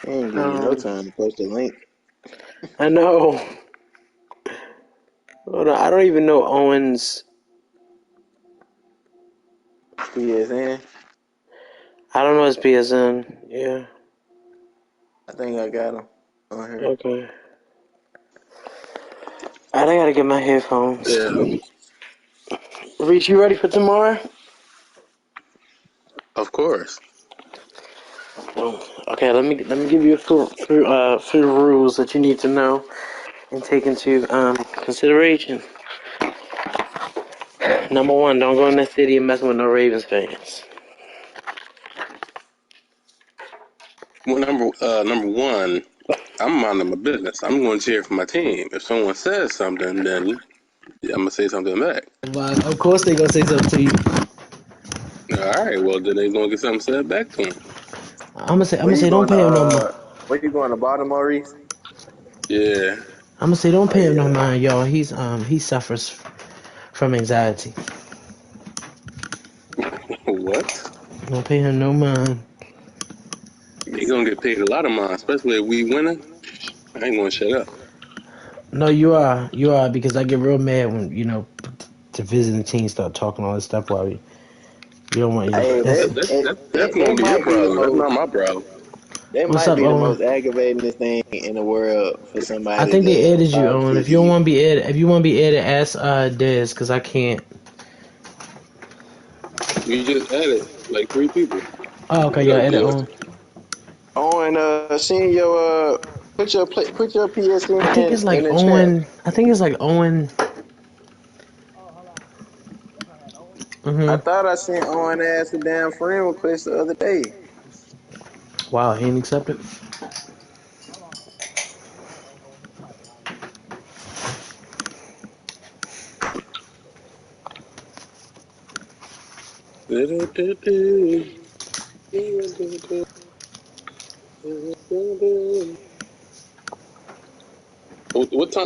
He ain't give you no time to post a link. I know. Hold on, I don't even know Owen's. PSN. I don't know his PSN. Yeah. I think I got him on here. Okay. I gotta get my headphones. Yeah, Reach, you ready for tomorrow? of course. Okay, let me give you a few rules that you need to know and take into consideration. Number one, don't go in the city and messing with no Ravens fans. Well, number one, I'm minding my business. I'm going to cheer for my team. If someone says something, then I'm gonna say something back. But of course they gonna say something to you. All right, well then they gonna get something said back to him. I'm gonna say don't pay him no more. Where you going to Baltimore, Reese? Yeah. I'm gonna say don't pay him no mind, y'all. He suffers from anxiety. What? Don't pay him no mind. He gonna get paid a lot of mine, especially if we winning. I ain't gonna shut up. No, you are because I get real mad when the visiting team start talking all this stuff while you don't want you. Hey, That's gonna be your problem. That's not my problem. That What's might up, be the Owen? most aggravating thing in the world for somebody. I think they added you, Owen. If you want want to be added, ask Dez because I can't. We just added like 3 people. Oh, okay, yeah, edit Owen. Owen, send your put your PSN. I think it's like in the Owen. chat. I think it's like Owen. I thought I sent Owen ass a damn friend request the other day. Wow, he didn't accept it.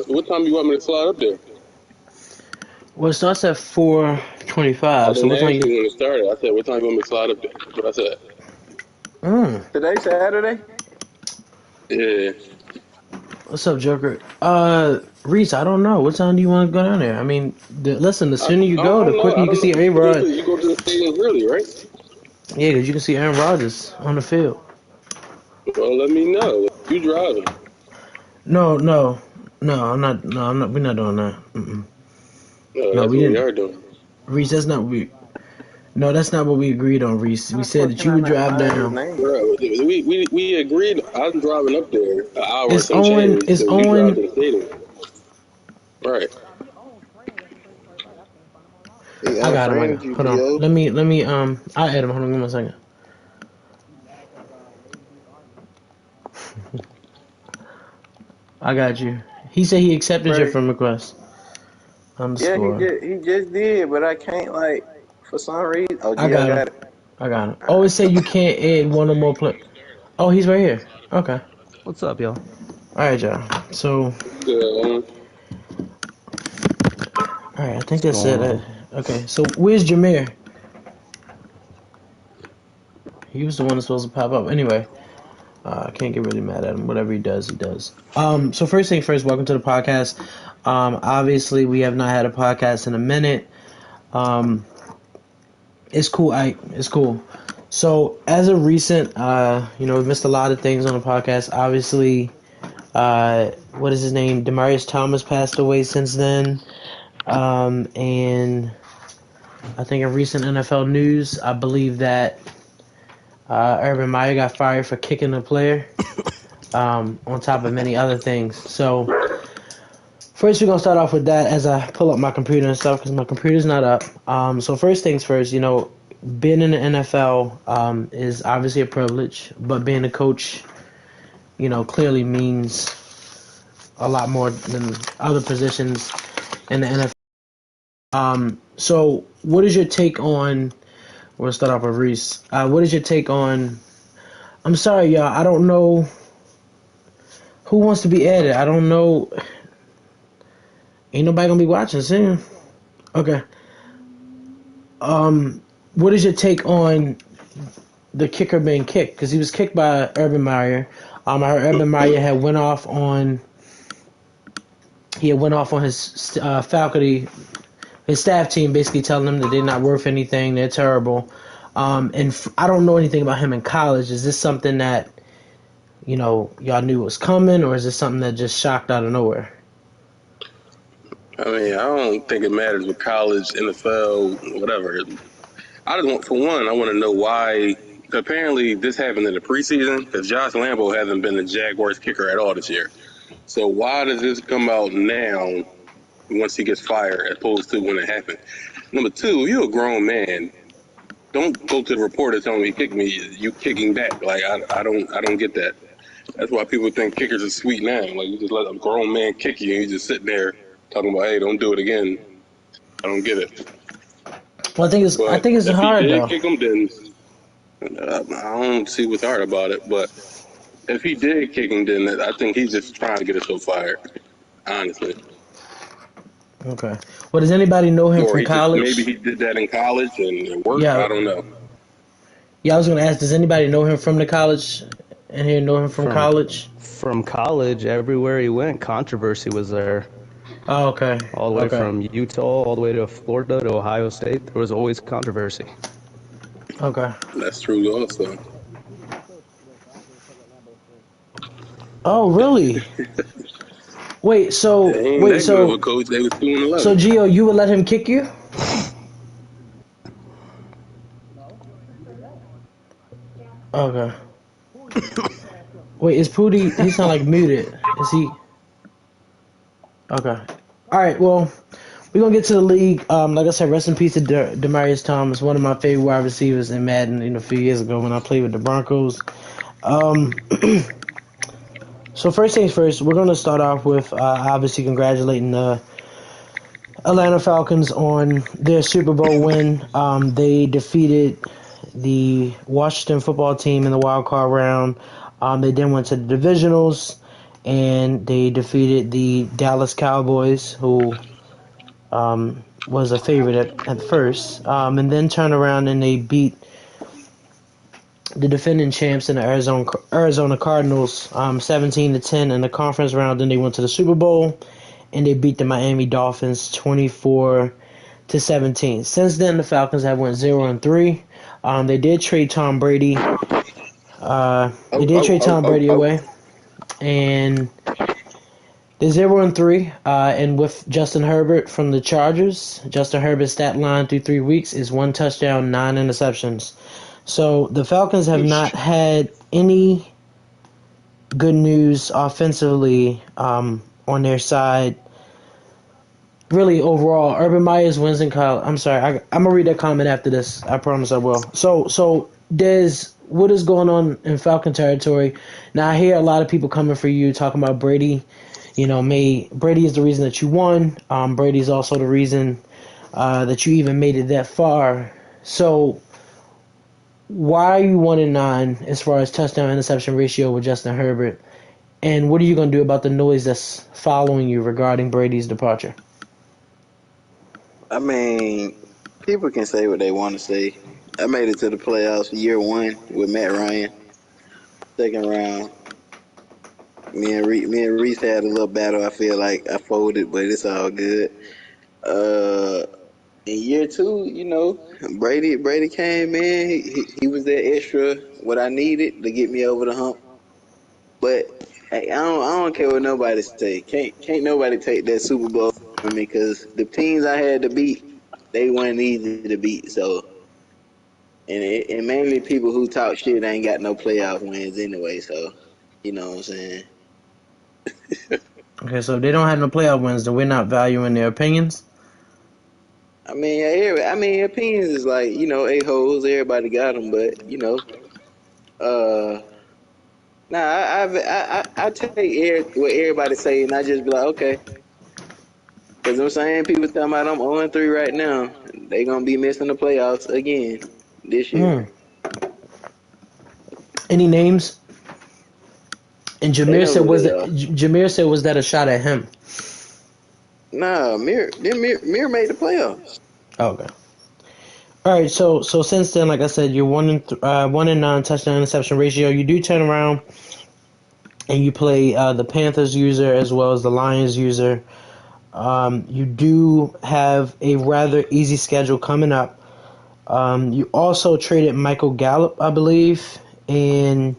What time you want me to slide up there? Well, it starts at 4:25. I So didn't what time ask you? you when it started. I said, what time you want me to slide up there? That's what I said. Today Saturday. Yeah. What's up, Joker? Reese, I don't know. What time do you want to go down there? I mean, listen, the sooner you go, the quicker you can see A-Rod. You go to the stadium early, right? Yeah, because you can see Aaron Rodgers on the field. Well, let me know. You driving? No, I'm not. No, we're not doing that. No, No, that's we what we didn't. are doing. Reese, that's not what we. No, that's not what we agreed on, Reese. We said that you would drive down. Bro, we agreed. I'm driving up there an hour or It's some Owen. change. It's So you drive Owen. to the stadium. Right. I got him. Hold on. Let me. I'll add him. Hold on. Give me a second. I got you. He said he accepted your friend request. Yeah, Underscore. he just did, but I can't for some reason. Oh, I Gio got him. got it. I got him. Oh, it said you can't add one or more play. Oh, he's right here. Okay. What's up, y'all? All right, y'all. So. Yeah. All right, I think that's it. Okay, so where's Jameer? He was the one that's supposed to pop up. Anyway, I can't get really mad at him. Whatever he does, he does. So first thing first, welcome to the podcast. Obviously, we have not had a podcast in a minute. It's cool. It's cool. So as of recent, we've missed a lot of things on the podcast. Obviously, what is his name? Demaryius Thomas passed away since then. And I think in recent NFL news, I believe that Urban Meyer got fired for kicking a player, on top of many other things. So first, we're going to start off with that as I pull up my computer and stuff because my computer's not up. So first things first, being in the NFL is obviously a privilege, but being a coach, clearly means a lot more than other positions in the NFL. So what is your take on, we'll start off with Reese. What is your take on, I'm sorry, y'all, I don't know who wants to be added. I don't know. Ain't nobody gonna be watching soon. Okay. What is your take on the kicker being kicked? Because he was kicked by Urban Meyer. I heard Urban Meyer had went off on his faculty, his staff team, basically telling them that they're not worth anything, they're terrible. I don't know anything about him in college. Is this something that y'all knew was coming, or is this something that just shocked out of nowhere? I mean, I don't think it matters with college, NFL, whatever. I want to know why. Apparently, this happened in the preseason because Josh Lambo hasn't been the Jaguars kicker at all this year. So why does this come out now once he gets fired as opposed to when it happened? Number two, you're a grown man. Don't go to the reporter telling me he kicked me. You kicking back. Like, I don't get that. That's why people think kickers are sweet now. Like, you just let a grown man kick you and you just sitting there talking about, hey, don't do it again. I don't get it. Well, I think it's hard though. If he did kick him, then I don't see what's hard about it. But if he did kick him, then I think he's just trying to get himself fired. Honestly. Okay. Well, does anybody know him from college? Maybe he did that in college and it worked. Yeah. I don't know. Yeah, I was going to ask, does anybody know him from the college? And here know him from college? From college, everywhere he went, controversy was there. Oh, okay. All the way from Utah, all the way to Florida, to Ohio State, there was always controversy. Okay. That's true also. Oh, really? Wait, so Coach, they was 2-11. So Gio, you would let him kick you? Okay. Wait, is Pootie? He sound like muted. Is he? Okay. All right. Well, we're gonna get to the league. Like I said, rest in peace to Demaryius Thomas, one of my favorite wide receivers in Madden. A few years ago when I played with the Broncos. So first things first, we're going to start off with obviously congratulating the Atlanta Falcons on their Super Bowl win. They defeated the Washington football team in the wild card round. They then went to the divisionals, and they defeated the Dallas Cowboys, who was a favorite at first, and then turned around and they beat the defending champs in the Arizona Cardinals 17-10 in the conference round. Then they went to the Super Bowl and they beat the Miami Dolphins 24-17. Since then, the Falcons have went 0-3. They did trade Tom Brady. Away, and they're 0-3. And with Justin Herbert from the Chargers, Justin Herbert's stat line through 3 weeks is 1 touchdown, 9 interceptions. So the Falcons have not had any good news offensively on their side. Really, overall, Urban Meyer's wins in college. I'm sorry, I'm gonna read that comment after this. I promise I will. So Des, what is going on in Falcon territory? Now I hear a lot of people coming for you talking about Brady. Brady is the reason that you won. Brady is also the reason that you even made it that far. So why are you 1-9 as far as touchdown interception ratio with Justin Herbert? And what are you going to do about the noise that's following you regarding Brady's departure? I mean, people can say what they want to say. I made it to the playoffs year 1 with Matt Ryan. Second round. Me and Reese had a little battle. I feel like I folded, but it's all good. In year 2, Brady came in. He was that extra, what I needed to get me over the hump. But hey, I don't care what nobody say. Can't nobody take that Super Bowl from me because the teams I had to beat, they weren't easy to beat. So, and mainly people who talk shit ain't got no playoff wins anyway. So, you know what I'm saying. Okay, so if they don't have no playoff wins, then we're not valuing their opinions. I mean, opinions is like, a-holes. Everybody got them, but I take what everybody say, and I just be like, okay. Because I'm saying people talking about I'm 0-3 right now. They gonna be missing the playoffs again this year. Any names? And Jameer said, was that a shot at him? Nah, Mir made the playoffs. Okay. All right. So since then, like I said, you're 1-9 touchdown interception ratio. You do turn around and you play the Panthers user as well as the Lions user. You do have a rather easy schedule coming up. You also traded Michael Gallup, I believe, and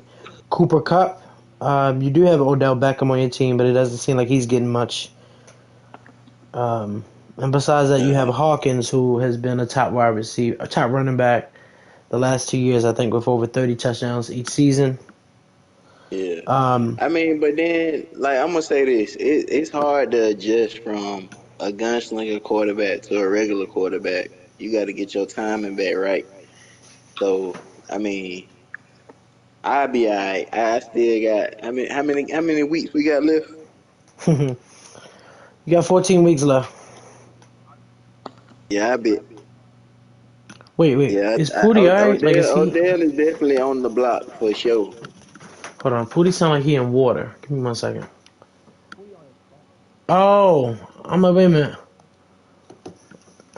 Cooper Kupp. You do have Odell Beckham on your team, but it doesn't seem like he's getting much. And besides that, you have Hawkins, who has been a top wide receiver, a top running back the last 2 years, I think, with over 30 touchdowns each season. Yeah. I mean, but then, like, I'm going to say this. It's hard to adjust from a gunslinger quarterback to a regular quarterback. You got to get your timing back right. So, I mean, I'll be all right. I still got, how many weeks we got left? You got 14 weeks left. Yeah, I bet. Wait. Yeah, Is Pooty alright? Like, is he... Odell is definitely on the block for sure. Hold on. Pooty sound like he in water. Give me 1 second. Oh, I'm like, wait a minute.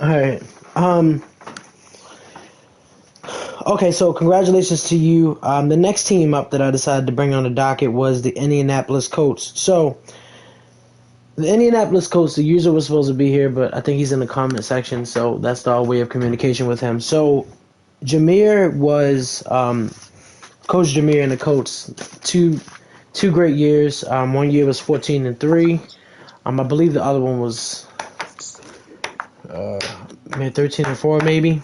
Alright. Okay, so congratulations to you. The next team up that I decided to bring on the docket was the Indianapolis Coats. So, the Indianapolis Coats, the user was supposed to be here, but I think he's in the comment section, so that's our way of communication with him. So, Jameer was, Coach Jameer and the Coats, two great years. 1 year was 14-3. I believe the other one was 13-4 maybe.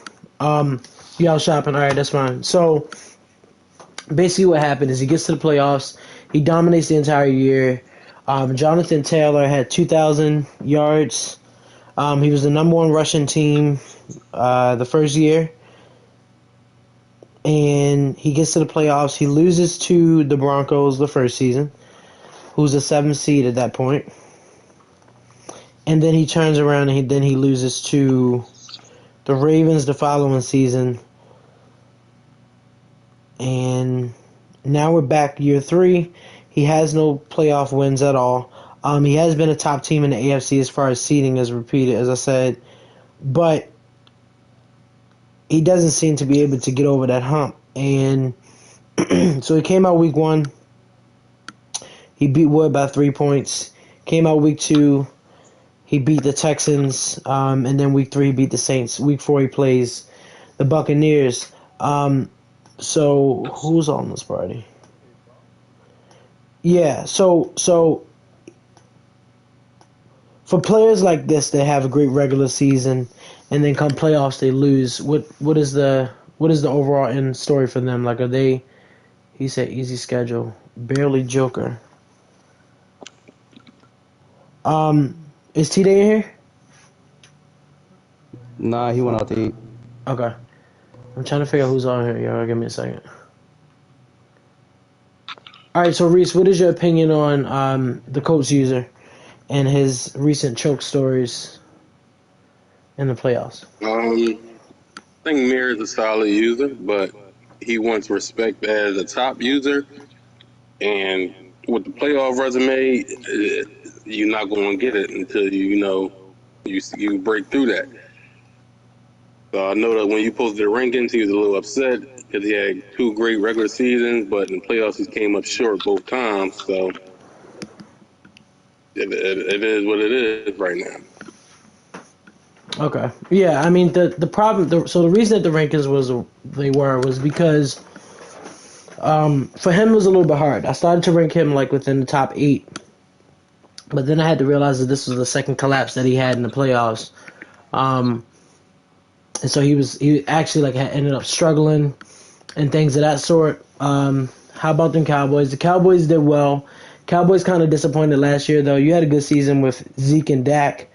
You out shopping? All right, that's fine. So basically, what happened is he gets to the playoffs. He dominates the entire year. Jonathan Taylor had 2,000 yards. He was the number one rushing team the first year. And he gets to the playoffs. He loses to the Broncos the first season, who's a 7th seed at that point. And then he turns around and then he loses to the Ravens the following season. And now we're back year 3. He has no playoff wins at all. He has been a top team in the AFC as far as seeding is repeated, as I said. But he doesn't seem to be able to get over that hump. And so he came out week 1. He beat Wood by 3 points. Came out week 2. He beat the Texans. And then week 3 he beat the Saints. Week 4 he plays the Buccaneers. So who's on this party? Yeah, so for players like this that have a great regular season and then come playoffs they lose, what is the overall end story for them? Like, are they, he said easy schedule, barely joker. Is T-Day in here? Nah, he went out to eat. Okay. I'm trying to figure out who's on here, y'all. Give me a second. All right, so Reese, what is your opinion on the Colts user and his recent choke stories in the playoffs? I think Mir is a solid user, but he wants respect as a top user. And with the playoff resume, you're not going to get it until you break through that. So I know that when you posted the rankings, he was a little upset because he had 2 great regular seasons, but in the playoffs he came up short both times. So it is what it is right now. Okay. Yeah, I mean, the problem, so the reason that the rankings was because for him it was a little bit hard. I started to rank him like within the top 8, but then I had to realize that this was the second collapse that he had in the playoffs. And so he actually like ended up struggling and things of that sort. How about them Cowboys? The Cowboys did well. Cowboys kind of disappointed last year, though. You had a good season with Zeke and Dak.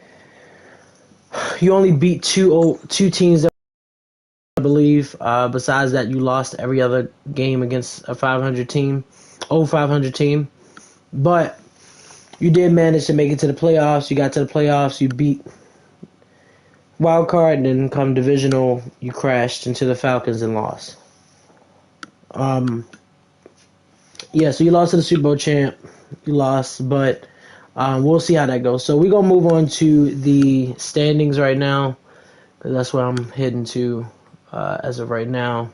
You only beat two teams, I believe. Besides that, you lost every other game against a 500 team, over 500 team. But you did manage to make it to the playoffs. You got to the playoffs. You beat wild card, and then come divisional, you crashed into the Falcons and lost. Yeah, so you lost to the Super Bowl champ. You lost, but we'll see how that goes. So we're going to move on to the standings right now, because that's where I'm heading to as of right now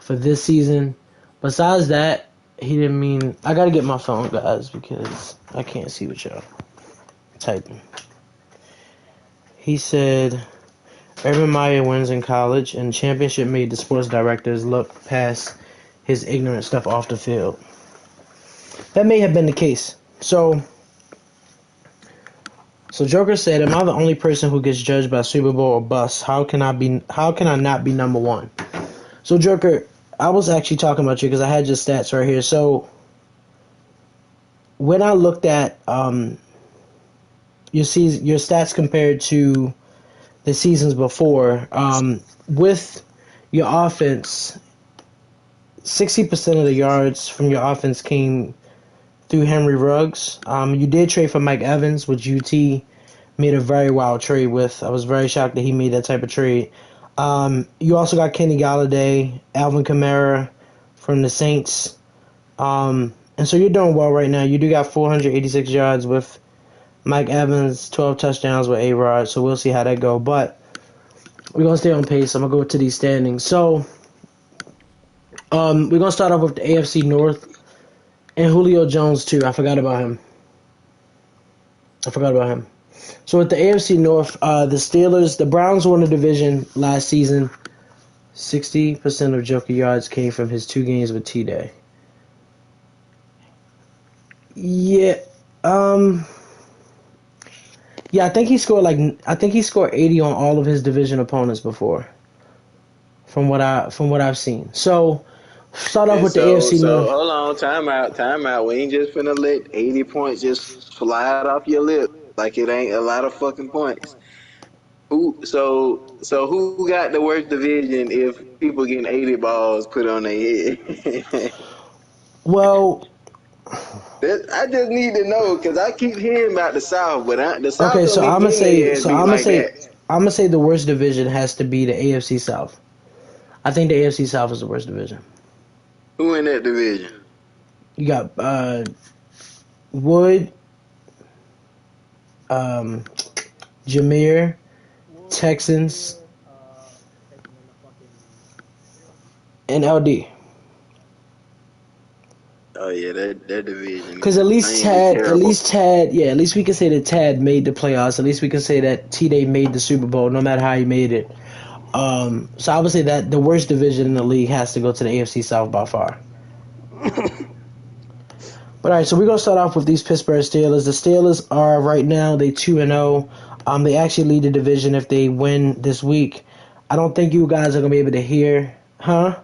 for this season. Besides that, he didn't mean. I gotta get my phone, guys, because I can't see what y'all typing. He said, Urban Meyer wins in college, and championship made the sports directors look past his ignorant stuff off the field. That may have been the case. So Joker said, "Am I the only person who gets judged by Super Bowl or bust? How can I not be number one?" So Joker, I was actually talking about you because I had your stats right here. So when I looked at your stats compared to the seasons before, with your offense, 60% of the yards from your offense came through Henry Ruggs. You did trade for Mike Evans, which UT made a very wild trade with. I was very shocked that he made that type of trade. You also got Kenny Galladay, Alvin Kamara from the Saints. And so you're doing well right now. You do got 486 yards with Mike Evans, 12 touchdowns with A-Rod, so we'll see how that go. But we're going to stay on pace. I'm going to go to these standings. So we're going to start off with the AFC North. And Julio Jones, too. I forgot about him. So with the AFC North, the Browns won the division last season. 60% of Joker yards came from his 2 games with T-Day. Yeah, I think he scored 80 on all of his division opponents before. From what I've seen. So start off with the AFC North. Hold on, time out. We ain't just finna let 80 points just fly out off your lip like it ain't a lot of fucking points. Who got the worst division if people getting 80 balls put on their head? Well, I just need to know because I keep hearing about the South, but the South. Okay, so I'm gonna say that. the worst division has to be the AFC South. I think the AFC South is the worst division. Who in that division? You got Wood, Jameer, Texans, and LD. Oh yeah, that division. Because at least we can say that Tad made the playoffs. At least we can say that T-Day made the Super Bowl, no matter how he made it. So I would say that the worst division in the league has to go to the AFC South by far. But all right, so we're gonna start off with these Pittsburgh Steelers. The Steelers are right now 2-0. They actually lead the division if they win this week. I don't think you guys are gonna be able to hear, huh?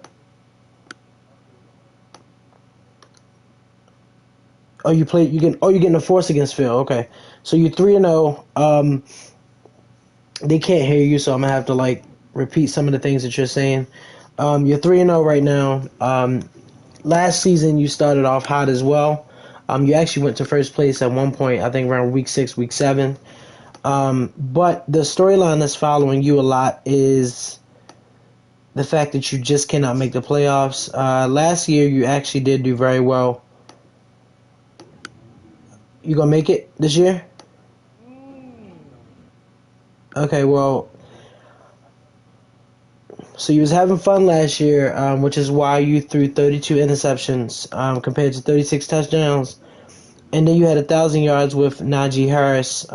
Oh, you're getting a force against Phil. Okay, so you're 3-0. They can't hear you, so I'm gonna have to repeat some of the things that you're saying. You're 3-0 right now. Last season you started off hot as well. You actually went to first place at one point, I think around week 6, week 7. But the storyline that's following you a lot is the fact that you just cannot make the playoffs. Last year you actually did do very well. You gonna make it this year? Okay, well, so you was having fun last year, which is why you threw 32 interceptions compared to 36 touchdowns. And then you had 1,000 yards with Najee Harris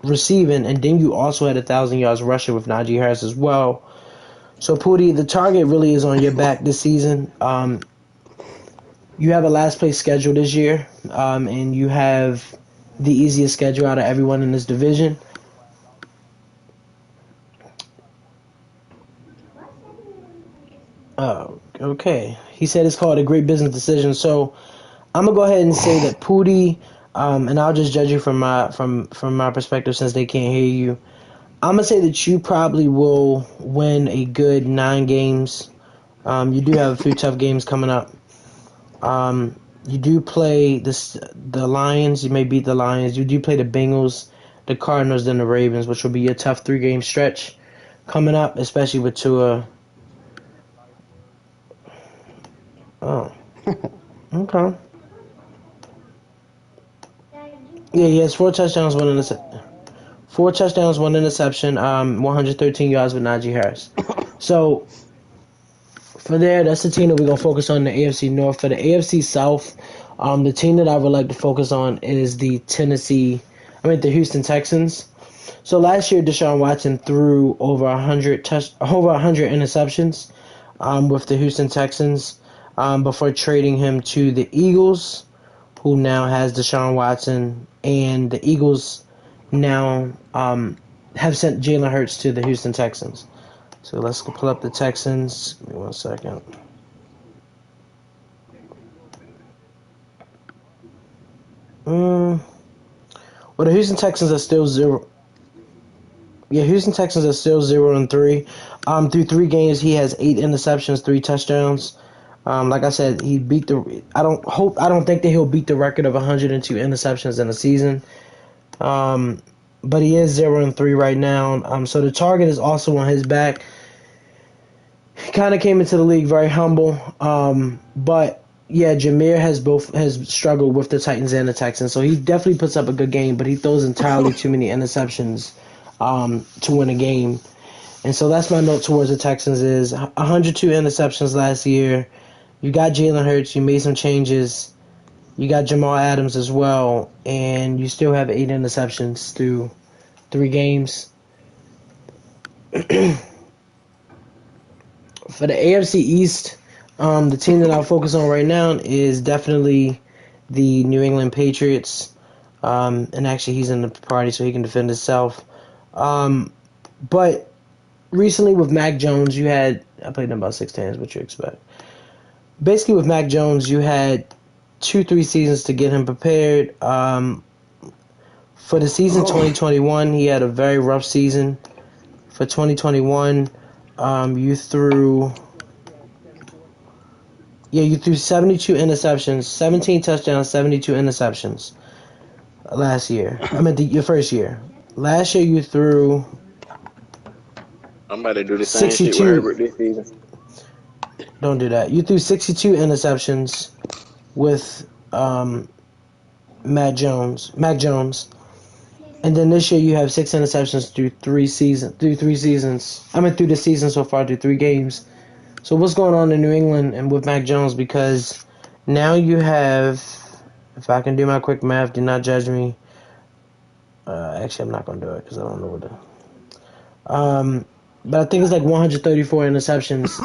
receiving, and then you also had 1,000 yards rushing with Najee Harris as well. So, Pootie, the target really is on your back this season. You have a last place schedule this year, and you have the easiest schedule out of everyone in this division. Oh, okay. He said it's called a great business decision. So I'm gonna go ahead and say that Pootie, and I'll just judge you from my perspective since they can't hear you. I'm gonna say that you probably will win a good 9 games. You do have a few tough games coming up. You do play the Lions. You may beat the Lions. You do play the Bengals, the Cardinals, then the Ravens, which will be a tough 3-game stretch coming up, especially with Tua. Oh, okay. Yeah, he has 4 touchdowns, 1 interception. 4 touchdowns, 1 interception. 113 yards with Najee Harris. So For there, that's the team that we're going to focus on in the AFC North. For the AFC South, the team that I would like to focus on is the Houston Texans. So last year, Deshaun Watson threw over 100 interceptions with the Houston Texans before trading him to the Eagles, who now has Deshaun Watson, and the Eagles now have sent Jalen Hurts to the Houston Texans. So let's pull up the Texans. Give me 1 second. Well, the Houston Texans are still 0. Yeah, Houston Texans are still 0-3. Through 3 games, he has 8 interceptions, 3 touchdowns. Like I said, he beat the. I don't think that he'll beat the record of 102 interceptions in a season. But he is 0-3 right now. So the target is also on his back. He kind of came into the league very humble. But yeah, Jameer has struggled with the Titans and the Texans. So he definitely puts up a good game, but he throws entirely too many interceptions to win a game. And so that's my note towards the Texans is 102 interceptions last year. You got Jalen Hurts. You made some changes. You got Jamal Adams as well. And you still have 8 interceptions through 3 games. For the AFC East, the team that I'll focus on right now is definitely the New England Patriots. And actually, he's in the party, so he can defend himself. But recently with Mac Jones, I played him about 6 times, what you expect. Basically with Mac Jones, you had 2-3 seasons to get him prepared. For the season 2021, he had a very rough season. For 2021, you threw 72 interceptions, 17 touchdowns, 72 interceptions last year. Your first year. Last year you threw. I'm about to do the same shit with Herbert this season. Don't do that. You threw 62 interceptions with Mac Jones. And then this year you have 6 interceptions through 3 seasons. Through the season so far, through 3 games. So what's going on in New England and with Mac Jones? Because now you have, if I can do my quick math, do not judge me. Actually, I'm not going to do it because I don't know what to. But I think it's like 134 interceptions.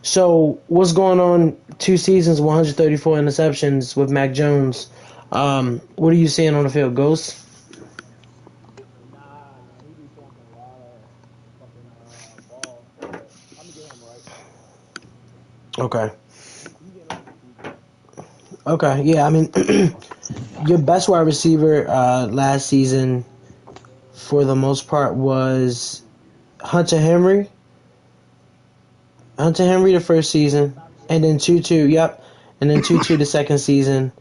So what's going on? 2 seasons, 134 interceptions with Mac Jones. What are you seeing on the field, Ghost? Okay, yeah, I mean, your best wide receiver last season, for the most part, was Hunter Henry. The first season, and then Tutu, and then Tutu the second season,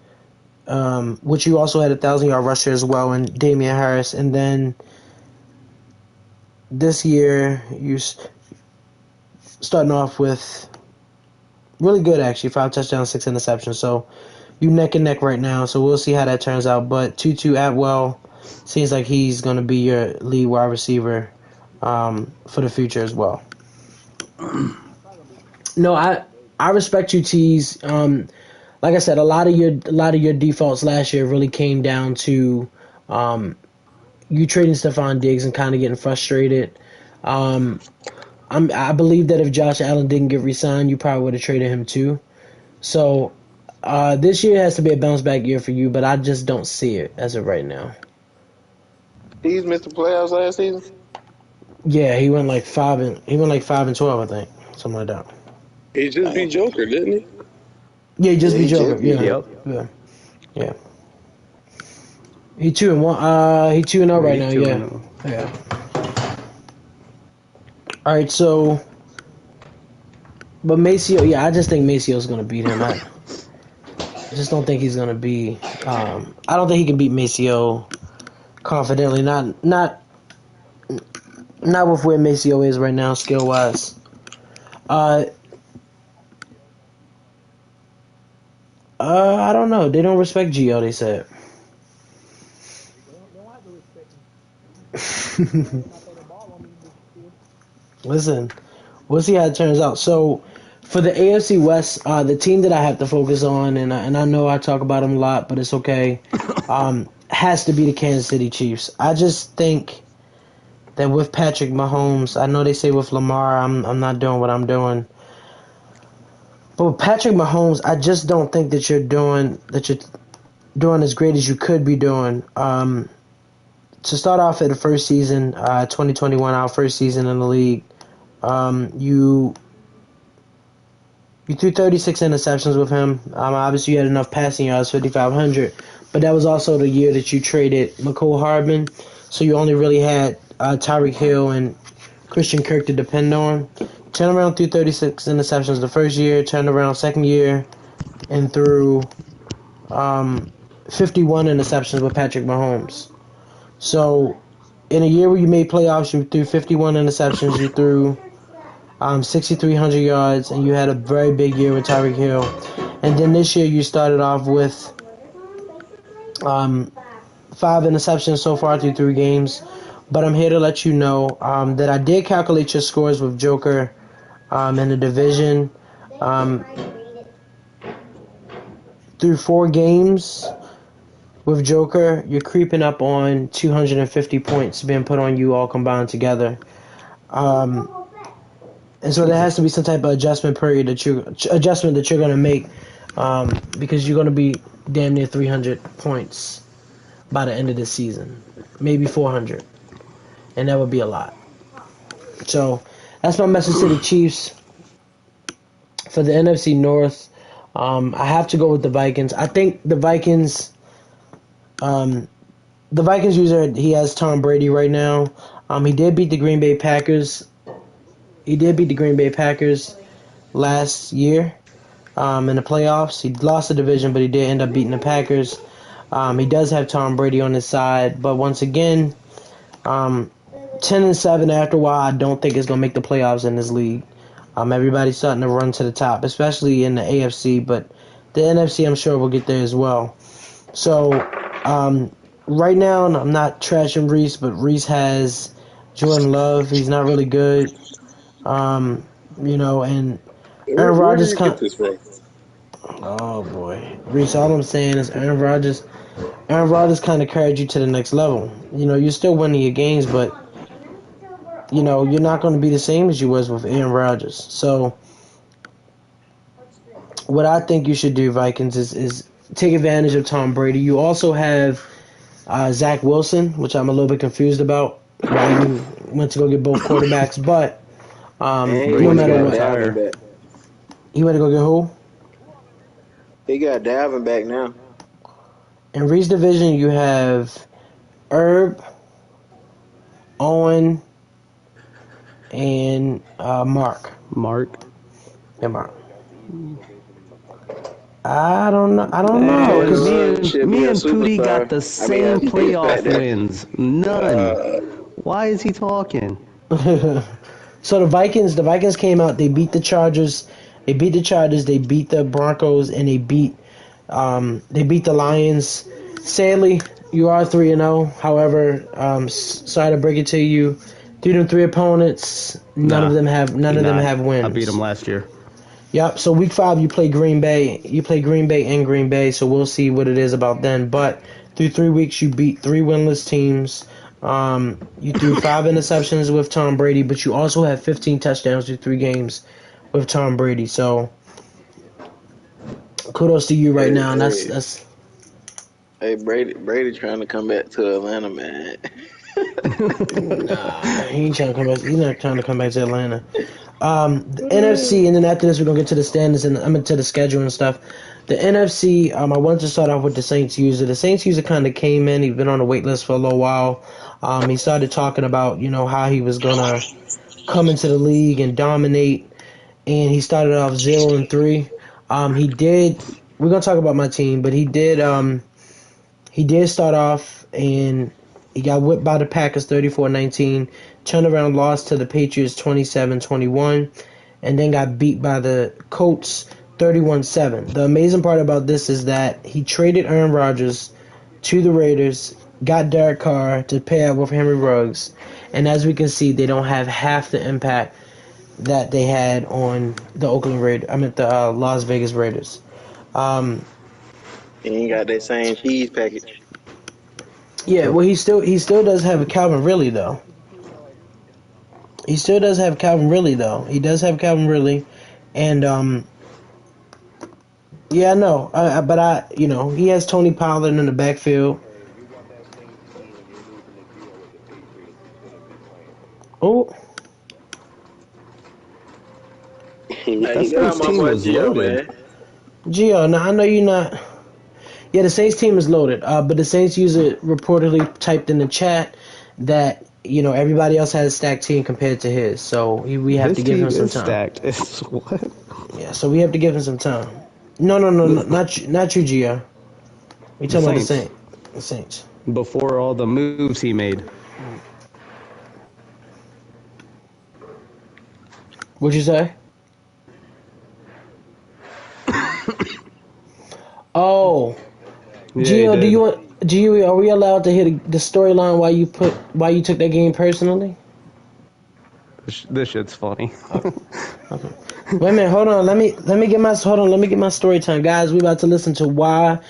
which you also had a 1,000-yard rusher as well, and Damian Harris, and then this year you starting off with really good, actually, 5 touchdowns, 6 interceptions. So you neck and neck right now. So we'll see how that turns out. But Tutu Atwell seems like he's going to be your lead wide receiver for the future as well. No, I respect you, T's. Like I said, a lot of your defaults last year really came down to you trading Stephon Diggs and kind of getting frustrated. I believe that if Josh Allen didn't get re-signed, you probably would have traded him too. So this year has to be a bounce back year for you, but I just don't see it as of right now. He's missed the playoffs last season. Yeah, he went like 5-12, I think, something like that. He just beat Joker, didn't he? Yeah, he just beat Joker. Yep. Yeah. He 2-1. He 2-0 right now. Yeah. All right, so, but Maceo, I just think Maceo's gonna beat him. I just don't think he's gonna be. I don't think he can beat Maceo confidently. Not with where Maceo is right now, skill wise. I don't know. They don't respect Gio, they said. Listen, we'll see how it turns out. So, For the AFC West, the team that I have to focus on, and I know I talk about them a lot, but it's okay, has to be the Kansas City Chiefs. I just think that with Patrick Mahomes, I know they say with Lamar, I'm not doing what I'm doing. But with Patrick Mahomes, I just don't think that you're doing as great as you could be doing. To start off at the first season, 2021, our first season in the league, you threw 36 interceptions with him. Obviously, you had enough passing yards, 5,500, but that was also the year that you traded McCole Hardman, so you only really had Tyreek Hill and Christian Kirk to depend on. Turned around through 36 interceptions the first year, turned around second year, and threw 51 interceptions with Patrick Mahomes. So, in a year where you made playoffs, you threw 51 interceptions, you threw 6,300 yards, and you had a very big year with Tyreek Hill. And then this year you started off with 5 interceptions so far through 3 games. But I'm here to let you know that I did calculate your scores with Joker in the division. Through 4 games with Joker, you're creeping up on 250 points being put on you all combined together. And so there has to be some type of adjustment that you're going to make because you're going to be damn near 300 points by the end of this season, maybe 400, and that would be a lot. So that's my message to the Chiefs. For the NFC North, I have to go with the Vikings. I think the Vikings user, he has Tom Brady right now. He did beat the Green Bay Packers. He did beat the Green Bay Packers last year in the playoffs. He lost the division, but he did end up beating the Packers. He does have Tom Brady on his side, but once again, 10-7 after a while, I don't think it's going to make the playoffs in this league. Everybody's starting to run to the top, especially in the AFC, but the NFC, I'm sure, will get there as well. So, right now, I'm not trashing Reese, but Reese has Jordan Love. He's not really good. And Aaron Rodgers get this from? Oh boy, Reese. All I'm saying is Aaron Rodgers kind of carried you to the next level. You're still winning your games, but you're not going to be the same as you was with Aaron Rodgers. So, what I think you should do, Vikings, is take advantage of Tom Brady. You also have Zach Wilson, which I'm a little bit confused about. Why you went to go get both quarterbacks, but no matter what, he went to go get who? He got Dalvin back now. In Reed's division, you have Herb, Owen, and Mark. Yeah, Mark. I don't know. Because me and Pootie got the same playoff wins. None. Why is he talking? So the Vikings came out. They beat the Chargers. They beat the Broncos, and they beat the Lions. Sadly, you are 3-0. However, sorry to break it to you, through them 3 opponents, none of them have wins. I beat them last year. Yep. So week 5, you play Green Bay. You play Green Bay in Green Bay. So we'll see what it is about then. But through 3 weeks, you beat 3 winless teams. You threw 5 interceptions with Tom Brady, but you also have 15 touchdowns through 3 games with Tom Brady. So kudos to you right now. And that's. Hey, Brady trying to come back to Atlanta, man. Nah, he ain't trying to come back. He's not trying to come back to Atlanta. The NFC, and then after this, we're gonna get to the standings and to the schedule and stuff. The NFC, I wanted to start off with the Saints user. The Saints user kind of came in. He's been on the wait list for a little while. He started talking about how he was gonna come into the league and dominate, and he started off 0-3. He did. We're gonna talk about my team, but he did. He did start off and he got whipped by the Packers 34-19, turned around, lost to the Patriots 27-21, and then got beat by the Coats 31-7. The amazing part about this is that he traded Aaron Rodgers to the Raiders, got Derek Carr to pair up with Henry Ruggs, and as we can see, they don't have half the impact that they had on the Las Vegas Raiders. He ain't got that same cheese package. Yeah, well, he still does have a Calvin Ridley though. He still does have Calvin Ridley though. He does have Calvin Ridley, and yeah, no, but he has Tony Pollard in the backfield. Oh. That first team was loaded. Gio, now I know you're not. Yeah, the Saints team is loaded. But the Saints user reportedly typed in the chat that everybody else has a stacked team compared to his, so we have to give him some time. Stacked. It's what? Yeah, so we have to give him some time. No, not you, Gio. We talking about the Saints. Before all the moves he made. What'd you say? Oh, yeah, Gio, are we allowed to hit the storyline why you took that game personally? This shit's funny. Okay. Wait a minute, hold on. Let me get my story time, guys. We about to listen to why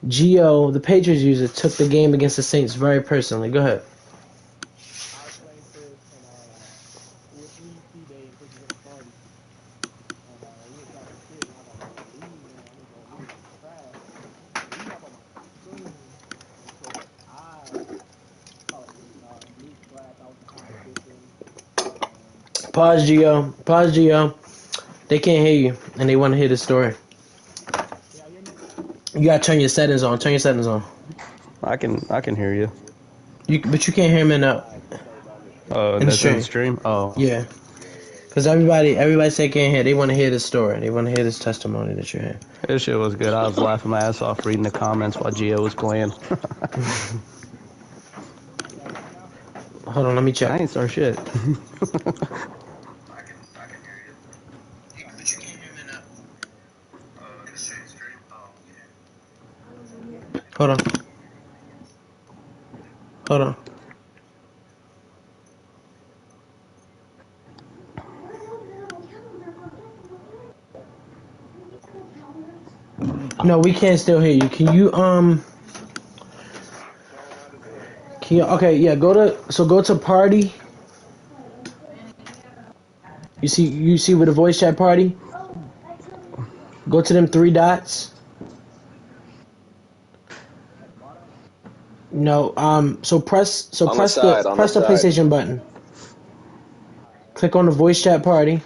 Gio, the Patriots user, took the game against the Saints very personally. Go ahead. Pause, Gio. They can't hear you, and they want to hear the story. You gotta turn your settings on. Turn your settings on. I can hear you. But you can't hear me in the stream. Oh, yeah. Because everybody say can't hear. They want to hear this story. They want to hear this testimony that you had. This shit was good. I was laughing my ass off reading the comments while Gio was playing. Hold on, let me check. I ain't start shit. Hold on. No, we can't still hear you. Can you okay, yeah, go to party. You see with the voice chat party? Go to them 3 dots. No, so press the PlayStation button. Click on the voice chat party.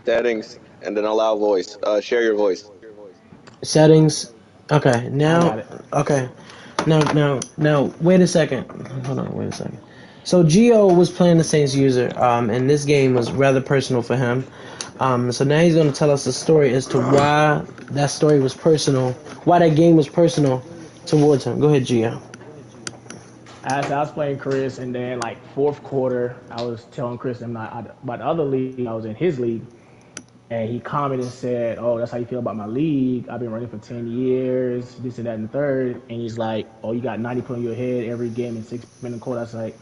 Settings, and then allow voice. Share your voice. Settings. Okay, now. Okay, now. Wait a second. Hold on. Wait a second. So Gio was playing the Saints user, and this game was rather personal for him. So now he's going to tell us the story as to why that story was personal, why that game was personal towards him. Go ahead, Gio. I was playing Chris, and then like fourth quarter, I was telling Chris about the other league. I was in his league, and he commented and said, "Oh, that's how you feel about my league? I've been running for 10 years, this and that and the third." And he's like, "Oh, you got 90 put in your head every game in 6-minute quarter." I said,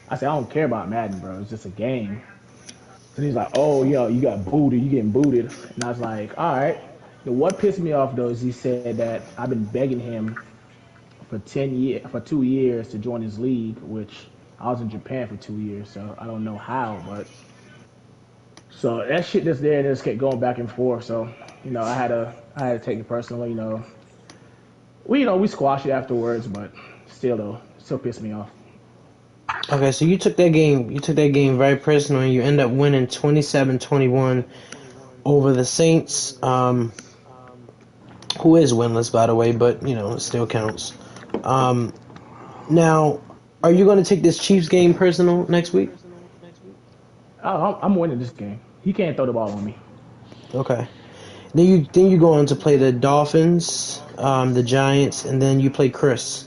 "I don't care about Madden, bro. It's just a game." So he's like, "Oh, yo, you got booted. You getting booted?" And I was like, "All right." But what pissed me off though is he said that I've been begging him for 2 years to join his league, which I was in Japan for 2 years, so I don't know how, but so that shit just there and just kept going back and forth. So, I had to take it personally, We squashed it afterwards, but still pissed me off. Okay, so you took that game very personal, and you end up winning 27-21 over the Saints, who is winless, by the way, but it still counts. Now, are you going to take this Chiefs game personal next week? I'm winning this game. He can't throw the ball on me. Okay. Then you go on to play the Dolphins, the Giants, and then you play Chris.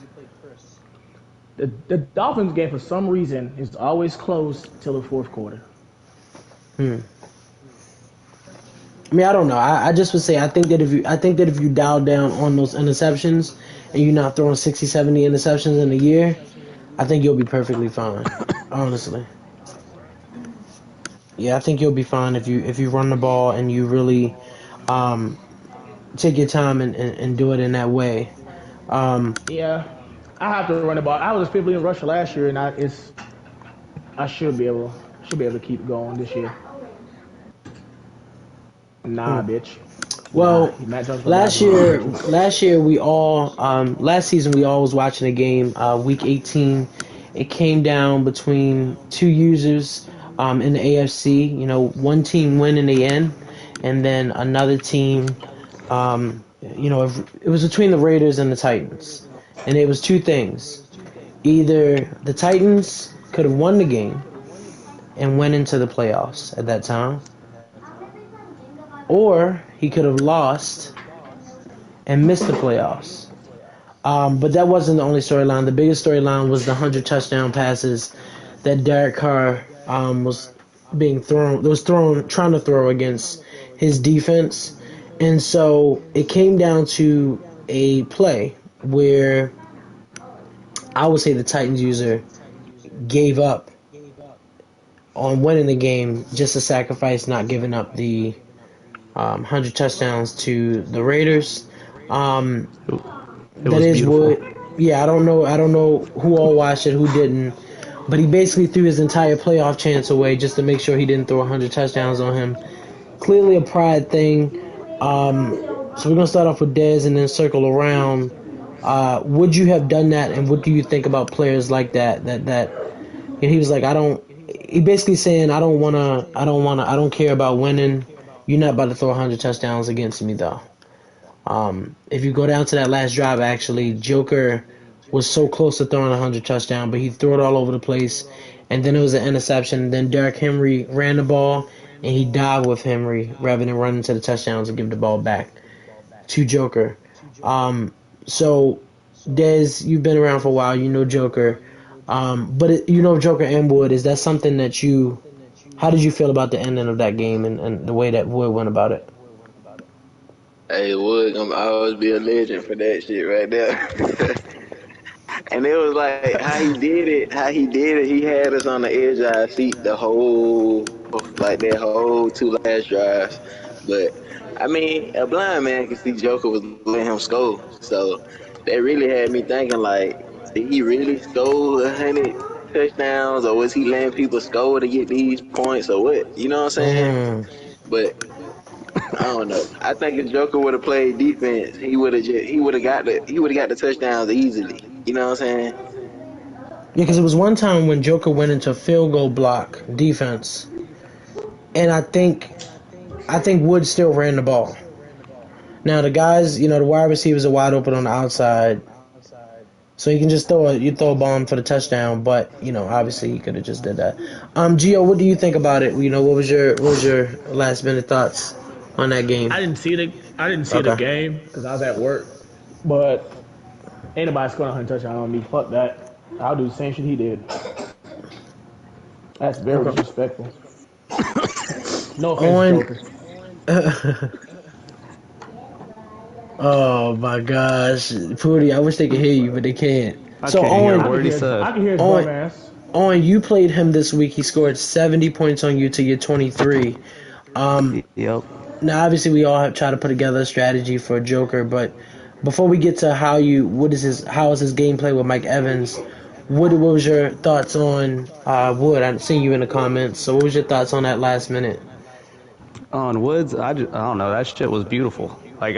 The Dolphins game, for some reason, is always close till the fourth quarter. I mean, I don't know. I just would say I think that if you dial down on those interceptions and you're not throwing 60, 70 interceptions in a year, I think you'll be perfectly fine. Honestly. Yeah, I think you'll be fine if you run the ball and you really take your time and do it in that way. Yeah, I have to run the ball. I was 50 in Russia last year, and I should be able to keep going this year. Nah, bitch. Nah, Well, Matt Jones gonna last die for year, you. last season we all was watching a game, week 18. It came down between two users, in the AFC. You know, one team win in the end, and then another team, it was between the Raiders and the Titans, and it was two things. Either the Titans could have won the game and went into the playoffs at that time, or he could have lost and missed the playoffs. But that wasn't the only storyline. The biggest storyline was the 100 touchdown passes that Derek Carr trying to throw against his defense. And so it came down to a play where I would say the Titans user gave up on winning the game just to sacrifice not giving up the 100 touchdowns to the Raiders. It That was is beautiful. what. Yeah, I don't know who all watched it, who didn't. But he basically threw his entire playoff chance away just to make sure he didn't throw 100 touchdowns on him. Clearly a pride thing. So we're gonna start off with Dez and then circle around. Would you have done that, and what do you think about players like that? And he was like, I don't. He basically saying, I don't care about winning. You're not about to throw 100 touchdowns against me, though. If you go down to that last drive, actually, Joker was so close to throwing 100 touchdown, but he threw it all over the place, and then it was an interception. Then Derrick Henry ran the ball, and he dived with Henry rather than running to the touchdowns and give the ball back to Joker. So, Dez, you've been around for a while. You know Joker. You know Joker and Wood. Is that something that you... How did you feel about the ending of that game and the way that Wood went about it? Hey, Wood, gonna always be a legend for that shit right there. And it was like how he did it. He had us on the edge of our seat the whole, like that whole two last drives. But I mean, a blind man can see Joker was letting him score. So that really had me thinking, like, did he really score 100 touchdowns, or was he letting people score to get these points, or what? You know what I'm saying? Mm. But I don't know. I think if Joker would have played defense, he would have got the touchdowns easily. You know what I'm saying? Yeah, because it was one time when Joker went into field goal block defense, and I think Wood still ran the ball. Now the guys, the wide receivers are wide open on the outside, so you can just throw a bomb for the touchdown. But obviously he could have just did that. Gio, what do you think about it? What was your last minute thoughts on that game? I didn't see the Okay. game because I was at work. But ain't nobody scoring 100 touchdowns on me. Fuck that. I'll do the same shit he did. That's very Okay. disrespectful. No offense, On. Joker. Oh my gosh, Pooty, I wish they could hear you, but they can't. I So can't hear a on. word he said. I can hear his On. bum ass. You played him this week. He scored 70 points on you to your 23. Yep. Now, obviously, we all have tried to put together a strategy for Joker, but before we get to how is his gameplay with Mike Evans? What was your thoughts on Wood? I seen you in the comments. So, what was your thoughts on that last minute? On Woods, I don't know. That shit was beautiful. Like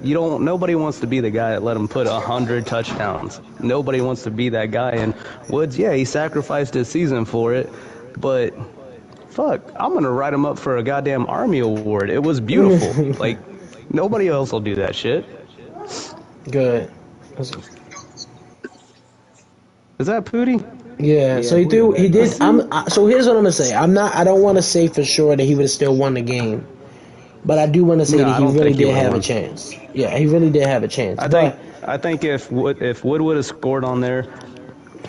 nobody wants to be the guy that let him put 100 touchdowns. Nobody wants to be that guy. And Woods, yeah, he sacrificed his season for it, but fuck, I'm gonna write him up for a goddamn Army award. It was beautiful. Like nobody else will do that shit. Good. Is that Pooty? Yeah. So he threw. He did. So here's what I'm gonna say. I don't want to say for sure that he would have still won the game. But I do want to say No, that I he don't really think he did would've have a won. chance. Yeah, he really did have a chance. I think if Wood would have scored on there,